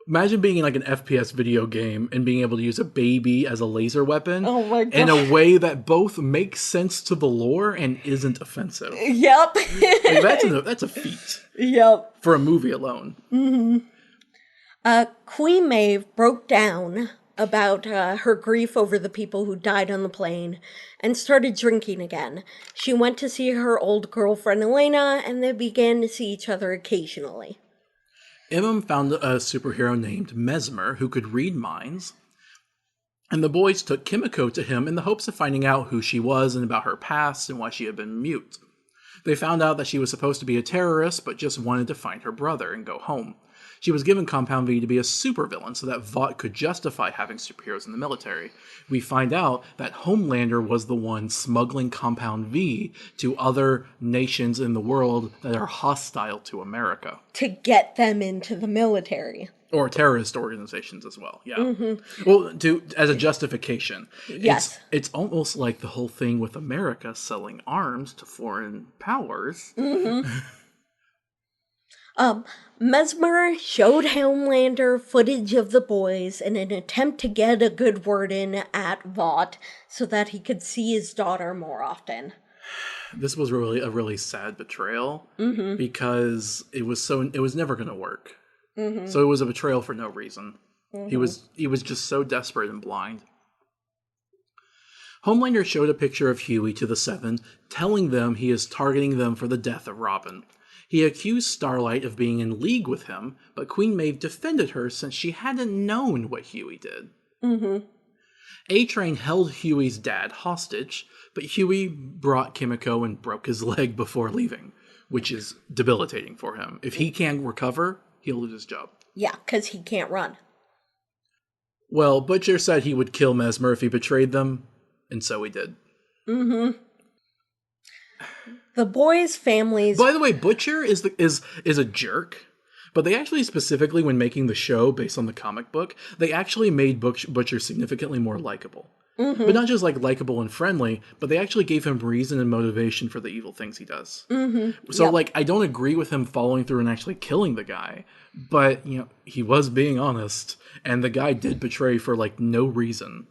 imagine being in an FPS video game and being able to use a baby as a laser weapon in a way that both makes sense to the lore and isn't offensive. Yep. That's a feat. Yep. For a movie alone. Queen Maeve broke down about her grief over the people who died on the plane and started drinking again. She went to see her old girlfriend Elena, and they began to see each other occasionally. Imam found a superhero named Mesmer who could read minds, And the boys took Kimiko to him in the hopes of finding out who she was and about her past and why she had been mute. They found out that she was supposed to be a terrorist, but just wanted to find her brother and go home. She was given Compound V to be a supervillain so that Vought could justify having superheroes in the military. We find out that Homelander was the one smuggling Compound V to other nations in the world that are hostile to America. To get them into the military. Or terrorist organizations as well, yeah. Well, as a justification. Yes. It's almost like the whole thing with America selling arms to foreign powers. Mesmer showed Homelander footage of the boys in an attempt to get a good word in at Vought so that he could see his daughter more often. This was really a really sad betrayal because it was never going to work. So it was a betrayal for no reason. He was just so desperate and blind. Homelander showed a picture of Huey to the Seven, telling them he is targeting them for the death of Robin. He accused Starlight of being in league with him, but Queen Maeve defended her since she hadn't known what Huey did. A-Train held Huey's dad hostage, but Huey brought Kimiko and broke his leg before leaving, which is debilitating for him. If he can't recover, he'll lose his job. Yeah, because he can't run. Well, Butcher said he would kill Mesmer if he betrayed them, and so he did. The boys' families... By the way, Butcher is a jerk, but they actually specifically, when making the show based on the comic book, they actually made Butcher significantly more likable. But not just like likable and friendly, but they actually gave him reason and motivation for the evil things he does. So like, I don't agree with him following through and actually killing the guy, but you know, he was being honest, and the guy did betray for like no reason.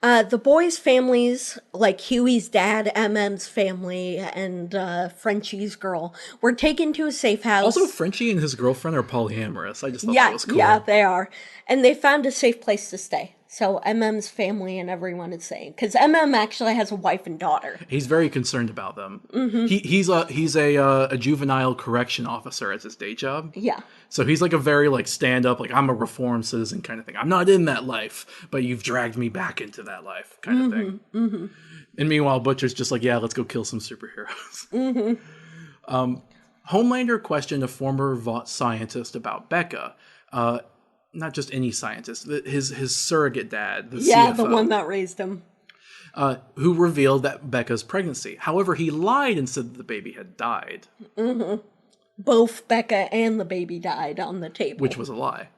The boys' families, like Huey's dad, MM's family, and Frenchie's girl, were taken to a safe house. Also, Frenchie and his girlfriend are polyamorous. I just thought Yeah, that was cool. yeah, they are. And they found a safe place to stay. So MM's family and everyone is staying. Because MM actually has a wife and daughter. He's very concerned about them. He's a juvenile correction officer as his day job. Yeah. So he's like a very like stand up, like I'm a reformed citizen kind of thing. I'm not in that life, but you've dragged me back into that life kind of thing. And meanwhile, Butcher's just like, yeah, let's go kill some superheroes. Homelander questioned a former Vought scientist about Becca. Not just any scientist, his surrogate dad, the CFO, the one that raised him. who revealed that Becca's pregnancy. However, he lied and said that the baby had died. Both Becca and the baby died on the table. Which was a lie.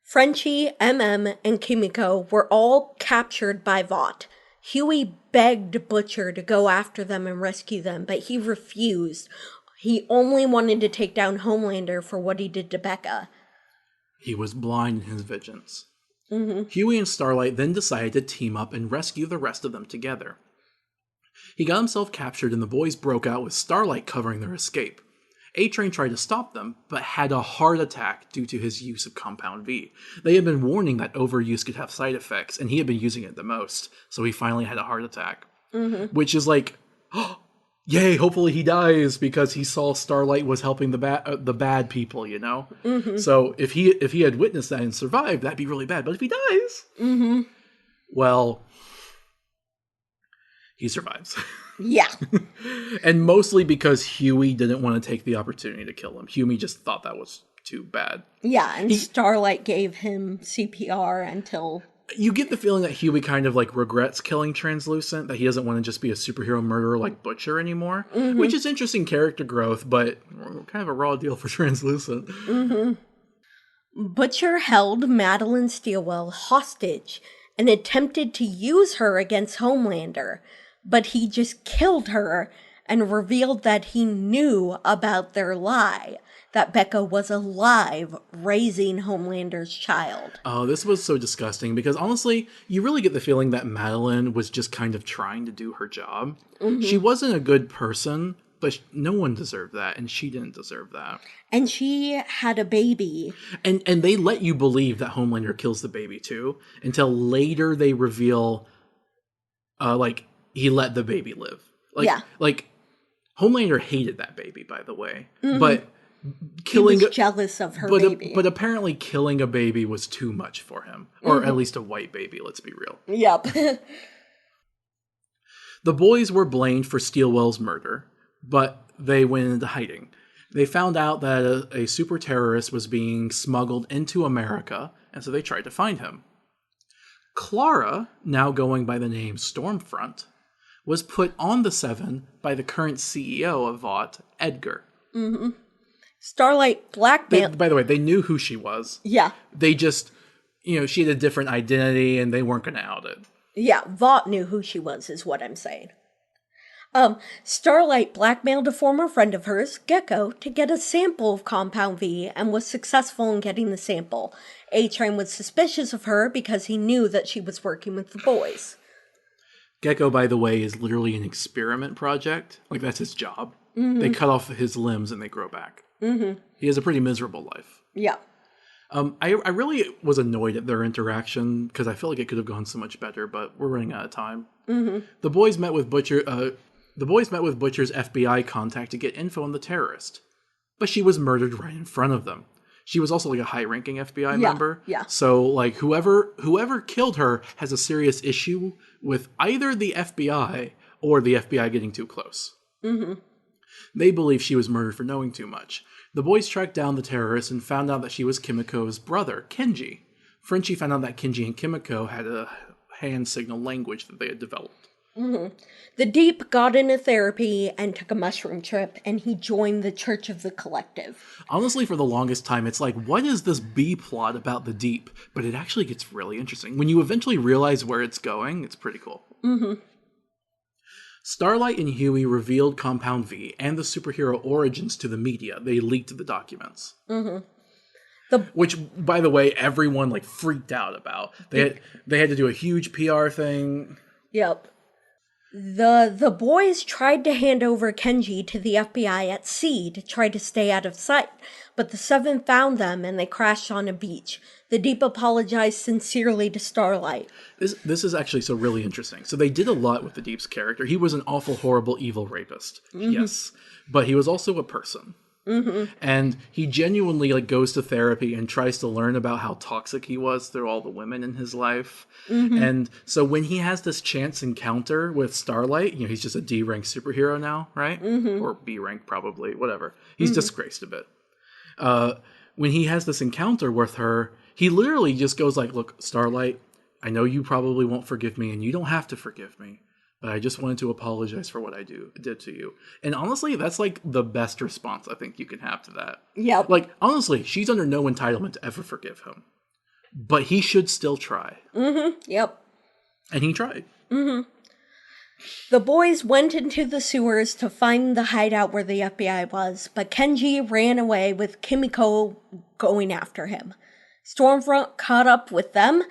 Frenchie, MM, and Kimiko were all captured by Vought. Huey begged Butcher to go after them and rescue them, but he refused. He only wanted to take down Homelander for what he did to Becca. He was blind in his vengeance. Huey and Starlight then decided to team up and rescue the rest of them together. He got himself captured and the boys broke out with Starlight covering their escape. A-Train tried to stop them, but had a heart attack due to his use of Compound V. They had been warning that overuse could have side effects, and he had been using it the most, so he finally had a heart attack. Which is like, oh, yay, hopefully he dies, because he saw Starlight was helping the bad people, you know? So if he had witnessed that and survived, that'd be really bad. But if he dies, well, he survives. Yeah. And mostly because Huey didn't want to take the opportunity to kill him. Huey just thought that was too bad. Yeah, and Starlight gave him CPR until... You get the feeling that Huey kind of like regrets killing Translucent, that he doesn't want to just be a superhero murderer like Butcher anymore, which is interesting character growth, but kind of a raw deal for Translucent. Butcher held Madeline Steelwell hostage and attempted to use her against Homelander, but he just killed her and revealed that he knew about their lie, that Becca was alive raising Homelander's child. Oh, this was so disgusting because honestly, you really get the feeling that Madeline was just kind of trying to do her job. She wasn't a good person, but no one deserved that, and she didn't deserve that. And she had a baby. And they let you believe that Homelander kills the baby too, until later they reveal, like, he let the baby live. Like, Homelander hated that baby, by the way. But He was jealous of her baby. But apparently killing a baby was too much for him. Or at least a white baby, let's be real. Yep. The boys were blamed for Steelwell's murder, but they went into hiding. They found out that a super terrorist was being smuggled into America, and so they tried to find him. Clara, now going by the name Stormfront, was put on the Seven by the current CEO of Vought, Edgar. Mm-hmm. Starlight blackmailed. By the way, they knew who she was. Yeah. They just, she had a different identity, and they weren't going to out it. Yeah, Vought knew who she was, is what I'm saying. Starlight blackmailed a former friend of hers, Gecko, to get a sample of Compound V and was successful in getting the sample. A-Train was suspicious of her because he knew that she was working with the boys. Gecko, by the way, is literally an experiment project. Like, that's his job. Mm-hmm. They cut off his limbs and they grow back. Mm-hmm. He has a pretty miserable life. Yeah. I really was annoyed at their interaction because I feel like it could have gone so much better, but we're running out of time. Mm-hmm. The boys met with Butcher's FBI contact to get info on the terrorist, but she was murdered right in front of them. She was also like a high-ranking FBI member. Yeah. So like whoever killed her has a serious issue with either the FBI or the FBI getting too close. Mm-hmm. They believe she was murdered for knowing too much. The boys tracked down the terrorist and found out that she was Kimiko's brother, Kenji. Frenchie found out that Kenji and Kimiko had a hand signal language that they had developed. Mm-hmm. The Deep got into therapy and took a mushroom trip, and he joined the Church of the Collective. Honestly, for the longest time, it's like, what is this B-plot about the Deep? But it actually gets really interesting. When you eventually realize where it's going, it's pretty cool. Mm-hmm. Starlight and Huey revealed Compound V and the superhero origins to the media. They leaked the documents. Mm-hmm. Which, by the way, everyone freaked out about. They had to do a huge PR thing. Yep. The boys tried to hand over Kenji to the FBI at sea to try to stay out of sight, but the Seven found them and they crashed on a beach. The Deep apologized sincerely to Starlight. This is actually so really interesting. So they did a lot with the Deep's character. He was an awful, horrible, evil rapist. Mm-hmm. Yes. But he was also a person. Mm-hmm. And he genuinely goes to therapy and tries to learn about how toxic he was through all the women in his life. Mm-hmm. And so when he has this chance encounter with Starlight, he's just a D-rank superhero now, right? Mm-hmm. Or B-rank probably, whatever. He's disgraced a bit. When he has this encounter with her, he literally just goes look, Starlight, I know you probably won't forgive me and you don't have to forgive me. But I just wanted to apologize for what I did to you. And honestly, that's the best response I think you can have to that. Yeah. Honestly, she's under no entitlement to ever forgive him. But he should still try. Mm-hmm. Yep. And he tried. Mm-hmm. The boys went into the sewers to find the hideout where the FBI was, but Kenji ran away with Kimiko going after him. Stormfront caught up with them,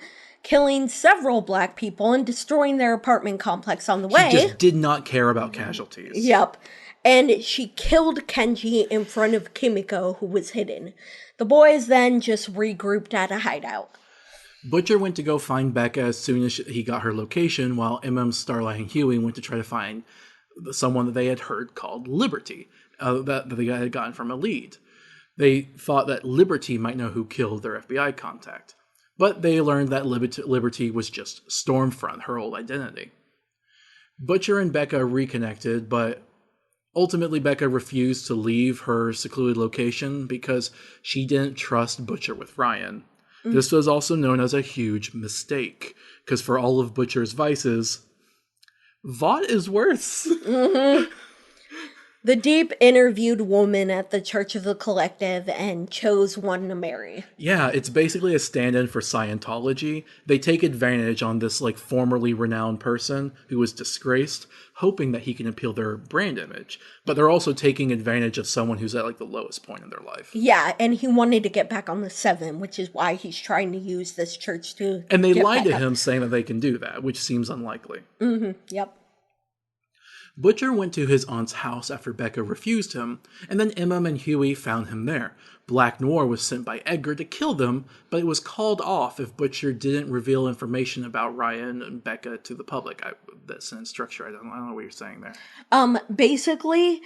killing several black people and destroying their apartment complex on the way. She just did not care about casualties. Yep. And she killed Kenji in front of Kimiko, who was hidden. The boys then just regrouped at a hideout. Butcher went to go find Becca as soon as he got her location, while Starlight, and Huey went to try to find someone that they had heard called Liberty, that they had gotten from a lead. They thought that Liberty might know who killed their FBI contact. But they learned that Liberty was just Stormfront, her old identity. Butcher and Becca reconnected, but ultimately Becca refused to leave her secluded location because she didn't trust Butcher with Ryan. Mm-hmm. This was also known as a huge mistake, because for all of Butcher's vices, Vought is worse. Mm-hmm. The Deep interviewed women at the Church of the Collective and chose one to marry. Yeah, it's basically a stand-in for Scientology. They take advantage on this formerly renowned person who was disgraced, hoping that he can appeal their brand image. But they're also taking advantage of someone who's at the lowest point in their life. Yeah, and he wanted to get back on the Seven, which is why he's trying to use this church to And they lied to him saying that they can do that, which seems unlikely. Mm-hmm, yep. Butcher went to his aunt's house after Becca refused him, and then Emma and Huey found him there. Black Noir was sent by Edgar to kill them, but it was called off if Butcher didn't reveal information about Ryan and Becca to the public. That sentence structure, I don't know what you're saying there. Basically,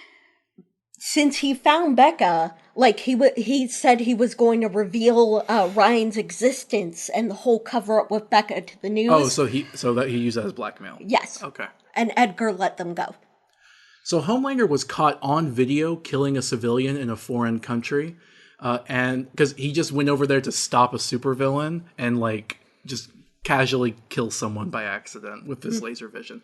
since he found Becca, like he said he was going to reveal Ryan's existence and the whole cover up with Becca to the news. Oh, so that he used that as blackmail. Yes. Okay. And Edgar let them go. So Homelander was caught on video killing a civilian in a foreign country, and because he just went over there to stop a supervillain and like just casually kill someone by accident with his laser vision.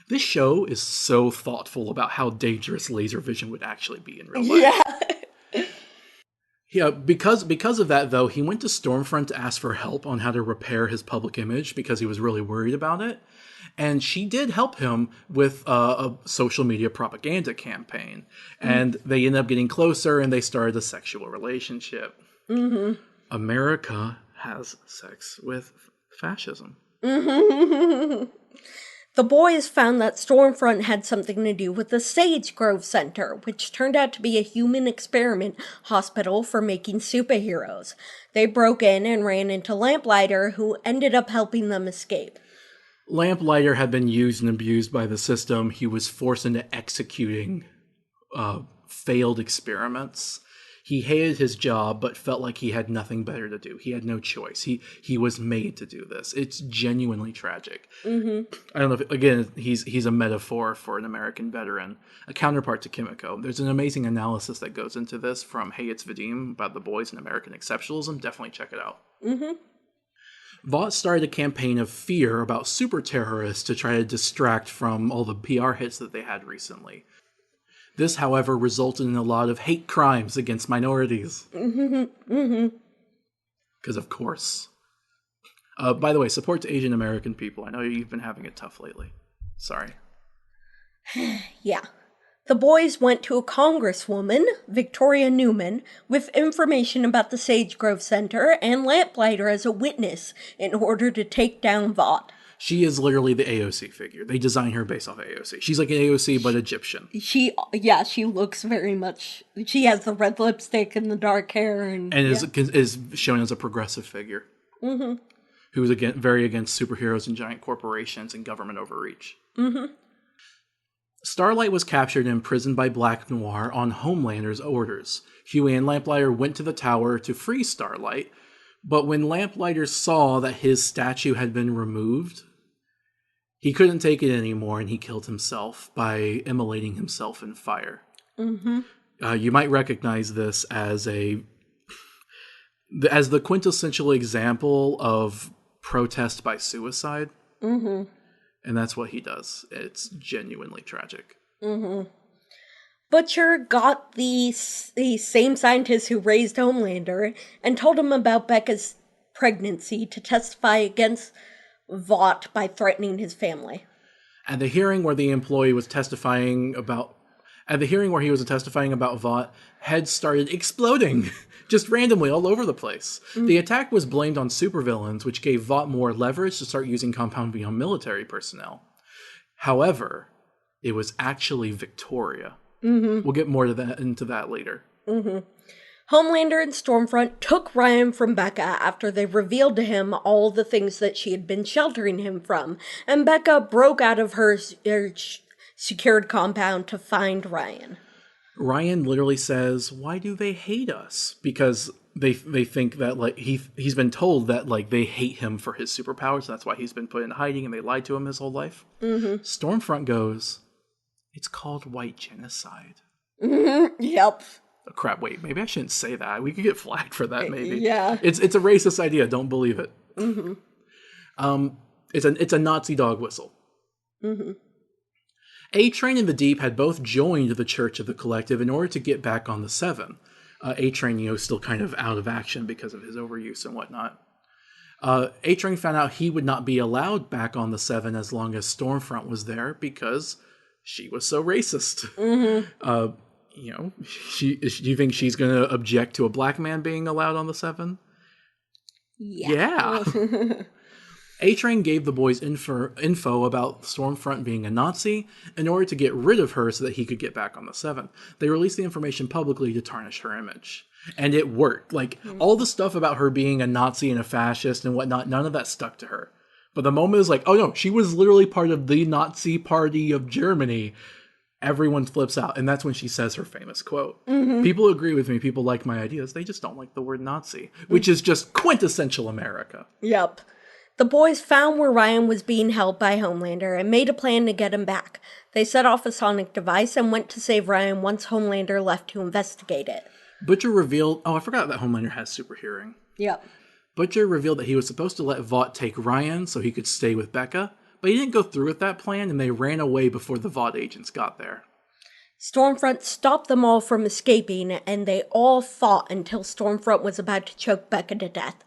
This show is so thoughtful about how dangerous laser vision would actually be in real life. Yeah. Yeah, because of that, though, he went to Stormfront to ask for help on how to repair his public image because he was really worried about it. And she did help him with a social media propaganda campaign. And they ended up getting closer and they started a sexual relationship. Mm-hmm. America has sex with fascism. Mm-hmm. The boys found that Stormfront had something to do with the Sage Grove Center, which turned out to be a human experiment hospital for making superheroes. They broke in and ran into Lamplighter, who ended up helping them escape. Lamplighter had been used and abused by the system. He was forced into executing failed experiments. He hated his job, but felt like he had nothing better to do. He had no choice. He was made to do this. It's genuinely tragic. Mm-hmm. I don't know if, again, he's a metaphor for an American veteran, a counterpart to Kimiko. There's an amazing analysis that goes into this from Hey It's Vadim about the boys and American exceptionalism. Definitely check it out. Mm-hmm. Vought started a campaign of fear about super terrorists to try to distract from all the PR hits that they had recently. This, however, resulted in a lot of hate crimes against minorities. Because, of course. By the way, support to Asian American people. I know you've been having it tough lately. Sorry. Yeah. The boys went to a congresswoman, Victoria Newman, with information about the Sage Grove Center and Lamplighter as a witness in order to take down Vought. She is literally the AOC figure. They design her based off AOC. She's like an AOC, but Egyptian. She looks very much... She has the red lipstick and the dark hair. And is shown as a progressive figure. Mm-hmm. Who is very against superheroes and giant corporations and government overreach. Mm-hmm. Starlight was captured and imprisoned by Black Noir on Homelander's orders. Huey and Lamplighter went to the tower to free Starlight, but when Lamplighter saw that his statue had been removed, he couldn't take it anymore, and he killed himself by immolating himself in fire. Mm-hmm. You might recognize this as the quintessential example of protest by suicide. Mm-hmm. And that's what he does. It's genuinely tragic. Mm-hmm. Butcher got the same scientist who raised Homelander and told him about Becca's pregnancy to testify against Vought by threatening his family. At the hearing where the employee was testifying about... At the hearing where he was testifying about Vought, heads started exploding just randomly all over the place. Mm. The attack was blamed on supervillains, which gave Vought more leverage to start using Compound V on military personnel. However, it was actually Victoria. Mm-hmm. We'll get more into that later. Mm-hmm. Homelander and Stormfront took Ryan from Becca after they revealed to him all the things that she had been sheltering him from, and Becca broke out of her secured compound to find Ryan. Ryan literally says, "Why do they hate us?" Because they think that like he's been told that like they hate him for his superpowers. That's why he's been put in hiding, and they lied to him his whole life. Mm-hmm. Stormfront goes, "It's called white genocide." Mm-hmm. Yep. Oh, crap! Wait, maybe I shouldn't say that. We could get flagged for that. Maybe. Yeah. It's a racist idea. Don't believe it. Mm-hmm. It's a Nazi dog whistle. Mm-hmm. A-Train and the Deep had both joined the Church of the Collective in order to get back on the Seven. A-Train, still kind of out of action because of his overuse and whatnot. A-Train found out he would not be allowed back on the Seven as long as Stormfront was there because she was so racist. Mm-hmm. Do you think she's going to object to a black man being allowed on the Seven? Yeah. A-Train gave the boys info about Stormfront being a Nazi in order to get rid of her so that he could get back on the Seven. They released the information publicly to tarnish her image. And it worked. All the stuff about her being a Nazi and a fascist and whatnot, none of that stuck to her. But the moment is like, oh no, she was literally part of the Nazi party of Germany. everyone flips out. And that's when she says her famous quote. People agree with me. People like my ideas. They just don't like the word Nazi, which is just quintessential America. Yep. The boys found where Ryan was being held by Homelander and made a plan to get him back. They set off a sonic device and went to save Ryan once Homelander left to investigate it. Butcher revealed... Oh, I forgot that Homelander has super hearing. Yep. Butcher revealed that he was supposed to let Vought take Ryan so he could stay with Becca, but he didn't go through with that plan, and they ran away before the Vought agents got there. Stormfront stopped them all from escaping, and they all fought until Stormfront was about to choke Becca to death.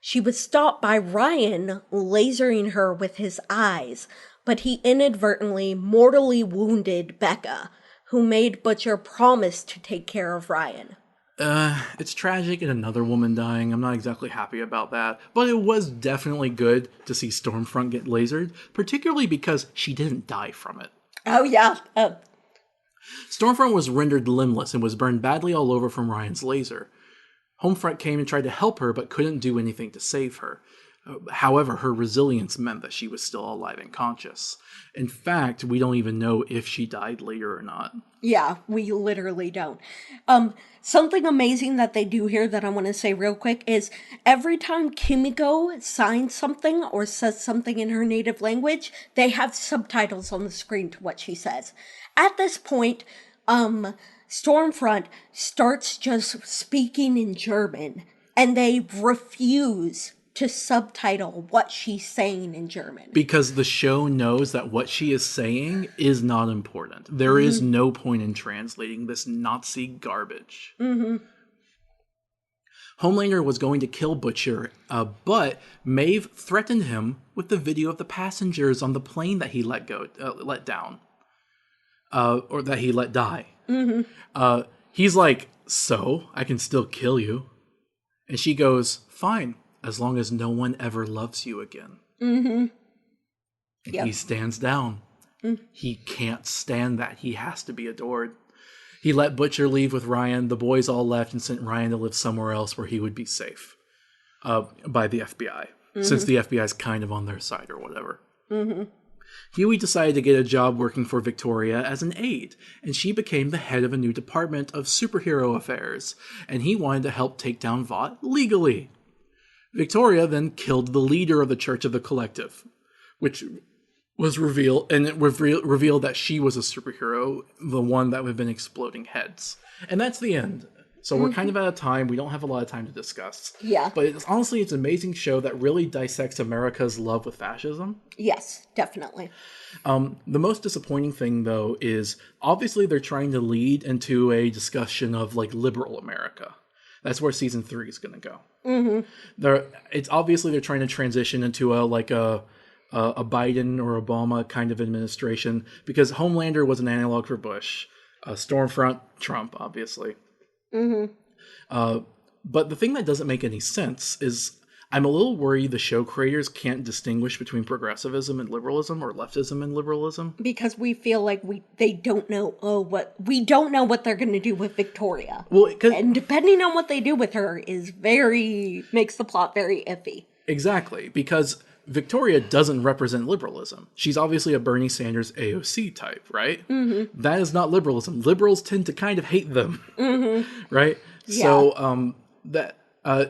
She was stopped by Ryan lasering her with his eyes, but he inadvertently mortally wounded Becca, who made Butcher promise to take care of Ryan. It's tragic and another woman dying. I'm not exactly happy about that. But it was definitely good to see Stormfront get lasered, particularly because she didn't die from it. Oh, yeah. Stormfront was rendered limbless and was burned badly all over from Ryan's laser. Homefront came and tried to help her, but couldn't do anything to save her. However, her resilience meant that she was still alive and conscious. In fact, we don't even know if she died later or not. Yeah, we literally don't. Something amazing that they do here that I want to say real quick is every time Kimiko signs something or says something in her native language, they have subtitles on the screen to what she says. At this point, Stormfront starts just speaking in German, and they refuse to subtitle what she's saying in German. Because the show knows that what she is saying is not important. There is no point in translating this Nazi garbage. Homelander was going to kill Butcher, but Maeve threatened him with the video of the passengers on the plane that he let down. Or that he let die. He's like, so, I can still kill you. And she goes, fine, as long as no one ever loves you again. And he stands down. He can't stand that. He has to be adored. He let Butcher leave with Ryan. The boys all left and sent Ryan to live somewhere else where he would be safe by the FBI, since the FBI is kind of on their side or whatever. Huey decided to get a job working for Victoria as an aide, and she became the head of a new department of superhero affairs, and he wanted to help take down Vought legally. Victoria then killed the leader of the Church of the Collective, which was revealed that she was a superhero, the one that had been exploding heads. And that's the end. So we're kind of out of time. We don't have a lot of time to discuss. Yeah. But honestly, it's an amazing show that really dissects America's love with fascism. Yes, definitely. The most disappointing thing, though, is obviously they're trying to lead into a discussion of, like, liberal America. That's where season 3 is going to go. It's obviously they're trying to transition into a Biden or Obama kind of administration, because Homelander was an analog for Bush, Stormfront, Trump, obviously. But the thing that doesn't make any sense is I'm a little worried the show creators can't distinguish between progressivism and liberalism, or leftism and liberalism. Because we feel like they don't know what they're going to do with Victoria. Well, and depending on what they do with her makes the plot very iffy. Exactly, because Victoria doesn't represent liberalism. She's obviously a Bernie Sanders AOC type, right? That is not liberalism. Liberals tend to kind of hate them, right? Yeah.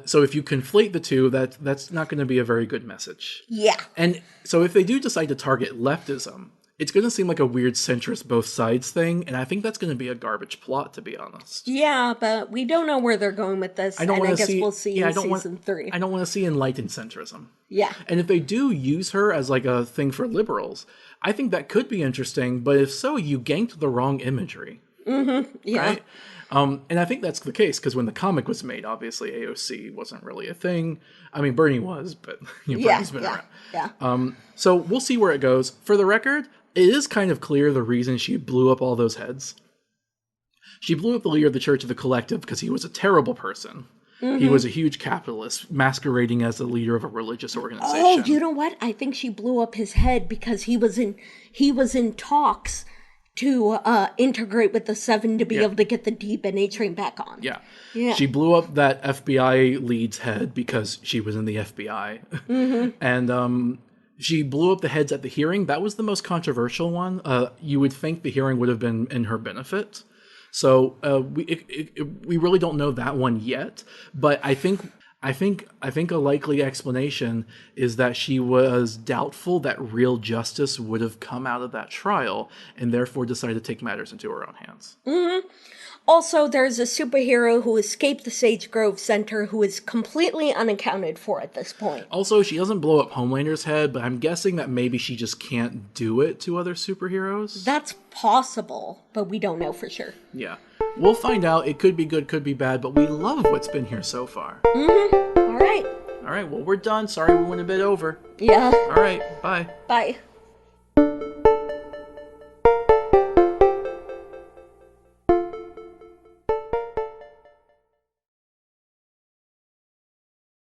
So if you conflate the two, that's not going to be a very good message. Yeah. And so if they do decide to target leftism, it's going to seem like a weird centrist both sides thing, and I think that's going to be a garbage plot, to be honest. Yeah, but we don't know where they're going with this, I guess we'll see in season 3. I don't want to see enlightened centrism. Yeah. And if they do use her as like a thing for liberals, I think that could be interesting, but if so, you ganked the wrong imagery. Yeah. Right? And I think that's the case, because when the comic was made, obviously AOC wasn't really a thing. I mean, Bernie was, but Bernie's been around. Yeah. So we'll see where it goes. For the record, it is kind of clear the reason she blew up all those heads. She blew up the leader of the Church of the Collective because he was a terrible person. He was a huge capitalist masquerading as the leader of a religious organization. Oh, you know what? I think she blew up his head because he was in talks to integrate with the Seven to be able to get the Deep NA train back on. Yeah. She blew up that FBI lead's head because she was in the FBI. And She blew up the heads at the hearing. That was the most controversial one. You would think the hearing would have been in her benefit. So we really don't know that one yet. But I think a likely explanation is that she was doubtful that real justice would have come out of that trial, and therefore decided to take matters into her own hands. Also, there's a superhero who escaped the Sage Grove Center who is completely unaccounted for at this point. Also, she doesn't blow up Homelander's head, but I'm guessing that maybe she just can't do it to other superheroes. That's possible, but we don't know for sure. Yeah. We'll find out. It could be good, could be bad, but we love what's been here so far. All right. All right, well, we're done. Sorry we went a bit over. Yeah. All right, bye. Bye.